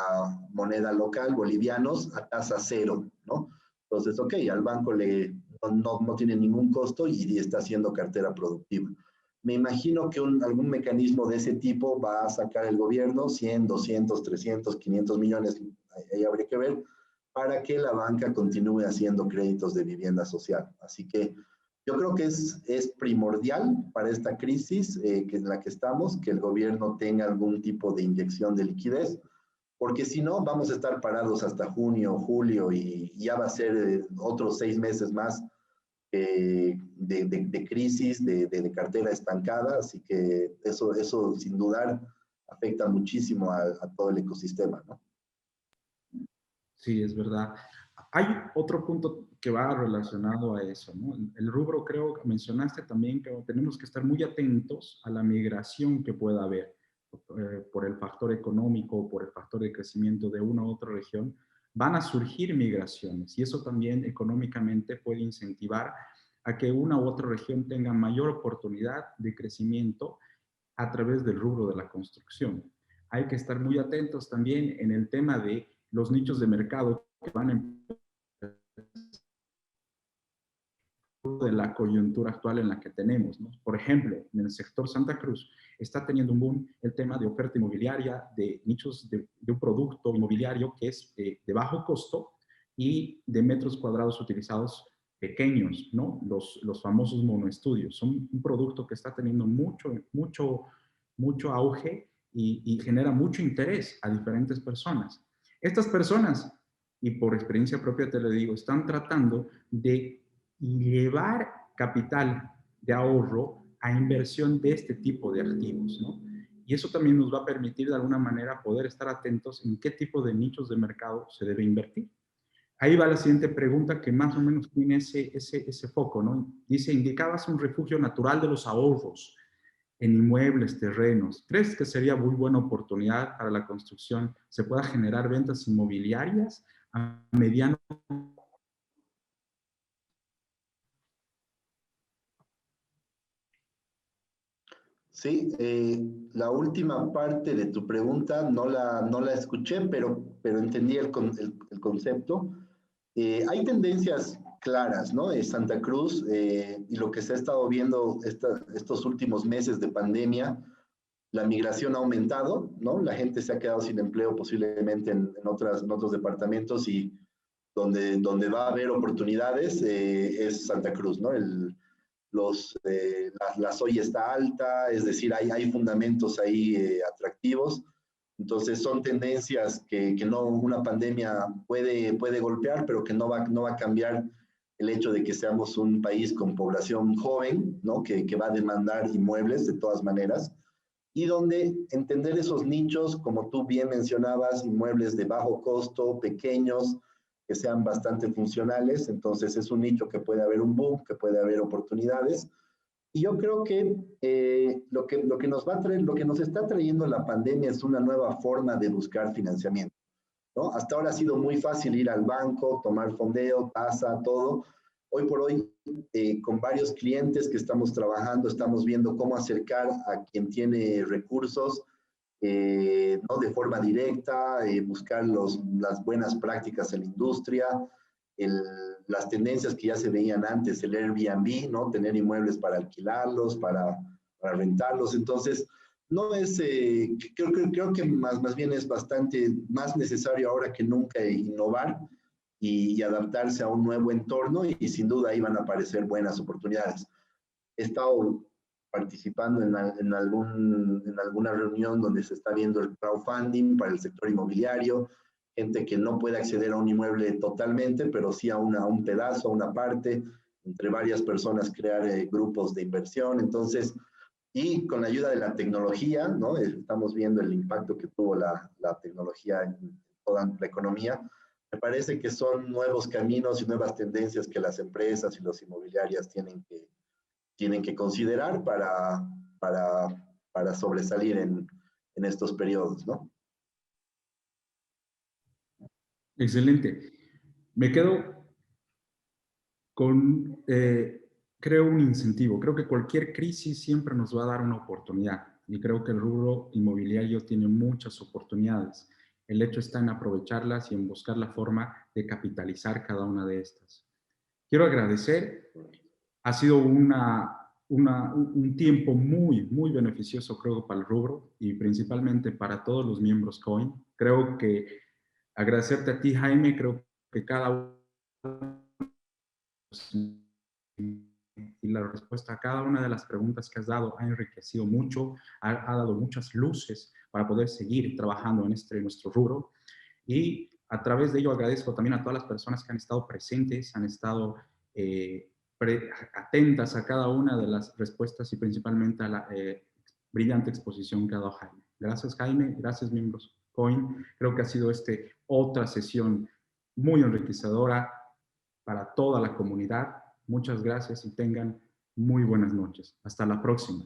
moneda local, bolivianos, a tasa cero, ¿no? Entonces, ok, al banco no tiene ningún costo y está haciendo cartera productiva. Me imagino que algún mecanismo de ese tipo va a sacar el gobierno, 100, 200, 300, 500 millones, ahí habría que ver, para que la banca continúe haciendo créditos de vivienda social. Así que yo creo que es primordial para esta crisis que en la que estamos, que el gobierno tenga algún tipo de inyección de liquidez, porque si no, vamos a estar parados hasta junio, julio, y ya va a ser otros 6 meses más de crisis, de cartera estancada, así que eso sin dudar afecta muchísimo a todo el ecosistema, ¿no? Sí, es verdad. Hay otro punto que va relacionado a eso, ¿no? El rubro, creo que mencionaste también que tenemos que estar muy atentos a la migración que pueda haber por el factor económico, por el factor de crecimiento de una u otra región. Van a surgir migraciones y eso también económicamente puede incentivar a que una u otra región tenga mayor oportunidad de crecimiento a través del rubro de la construcción. Hay que estar muy atentos también en el tema de los nichos de mercado que van en de la coyuntura actual en la que tenemos, ¿no? Por ejemplo, en el sector Santa Cruz está teniendo un boom el tema de oferta inmobiliaria, de nichos de un producto inmobiliario que es de bajo costo y de metros cuadrados utilizados pequeños, ¿no? Los famosos monoestudios. Son un producto que está teniendo mucho auge y genera mucho interés a diferentes personas. Estas personas, y por experiencia propia te lo digo, están tratando de llevar capital de ahorro a inversión de este tipo de activos, ¿no? Y eso también nos va a permitir de alguna manera poder estar atentos en qué tipo de nichos de mercado se debe invertir. Ahí va la siguiente pregunta que más o menos tiene ese foco, ¿no? Dice, indicabas un refugio natural de los ahorros en inmuebles, terrenos. ¿Crees que sería muy buena oportunidad para la construcción? ¿Se pueda generar ventas inmobiliarias a mediano? Sí, la última parte de tu pregunta no la escuché, pero entendí el concepto. Hay tendencias claras, ¿no? De Santa Cruz y lo que se ha estado viendo estos últimos meses de pandemia, la migración ha aumentado, ¿no? La gente se ha quedado sin empleo posiblemente en otros departamentos y donde va a haber oportunidades es Santa Cruz, ¿no? La SOI está alta, es decir, hay fundamentos ahí atractivos. Entonces son tendencias que no una pandemia puede golpear, pero que no va a cambiar el hecho de que seamos un país con población joven, ¿no? Que va a demandar inmuebles de todas maneras, y donde entender esos nichos, como tú bien mencionabas, inmuebles de bajo costo, pequeños, que sean bastante funcionales. Entonces es un nicho que puede haber un boom, que puede haber oportunidades. Y yo creo que, lo que nos está trayendo la pandemia es una nueva forma de buscar financiamiento, ¿no? Hasta ahora ha sido muy fácil ir al banco, tomar fondeo, tasa, todo. Hoy por hoy, con varios clientes que estamos trabajando, estamos viendo cómo acercar a quien tiene recursos, ¿no? De forma directa, buscar las buenas prácticas en la industria, las tendencias que ya se veían antes, el Airbnb, ¿no? Tener inmuebles para alquilarlos, para rentarlos. Entonces, no es, creo que más bien es bastante más necesario ahora que nunca innovar y adaptarse a un nuevo entorno y sin duda ahí van a aparecer buenas oportunidades. He estado participando en alguna reunión donde se está viendo el crowdfunding para el sector inmobiliario, gente que no puede acceder a un inmueble totalmente, pero sí a un pedazo, a una parte, entre varias personas crear grupos de inversión. Entonces, y con la ayuda de la tecnología, ¿no? Estamos viendo el impacto que tuvo la tecnología en toda la economía. Me parece que son nuevos caminos y nuevas tendencias que las empresas y las inmobiliarias tienen que considerar para sobresalir en estos periodos, ¿no? Excelente. Me quedo con, creo, un incentivo. Creo que cualquier crisis siempre nos va a dar una oportunidad y creo que el rubro inmobiliario tiene muchas oportunidades. El hecho está en aprovecharlas y en buscar la forma de capitalizar cada una de estas. Quiero agradecer. Ha sido un tiempo muy, muy beneficioso, creo, para el rubro y principalmente para todos los miembros COIN. Creo que agradecerte a ti, Jaime, creo que cada uno y la respuesta a cada una de las preguntas que has dado ha enriquecido mucho, ha dado muchas luces para poder seguir trabajando en nuestro rubro. Y a través de ello agradezco también a todas las personas que han estado presentes, han estado atentas a cada una de las respuestas y principalmente a la brillante exposición que ha dado Jaime. Gracias, Jaime. Gracias, miembros COIN. Creo que ha sido otra sesión muy enriquecedora para toda la comunidad. Muchas gracias y tengan muy buenas noches. Hasta la próxima.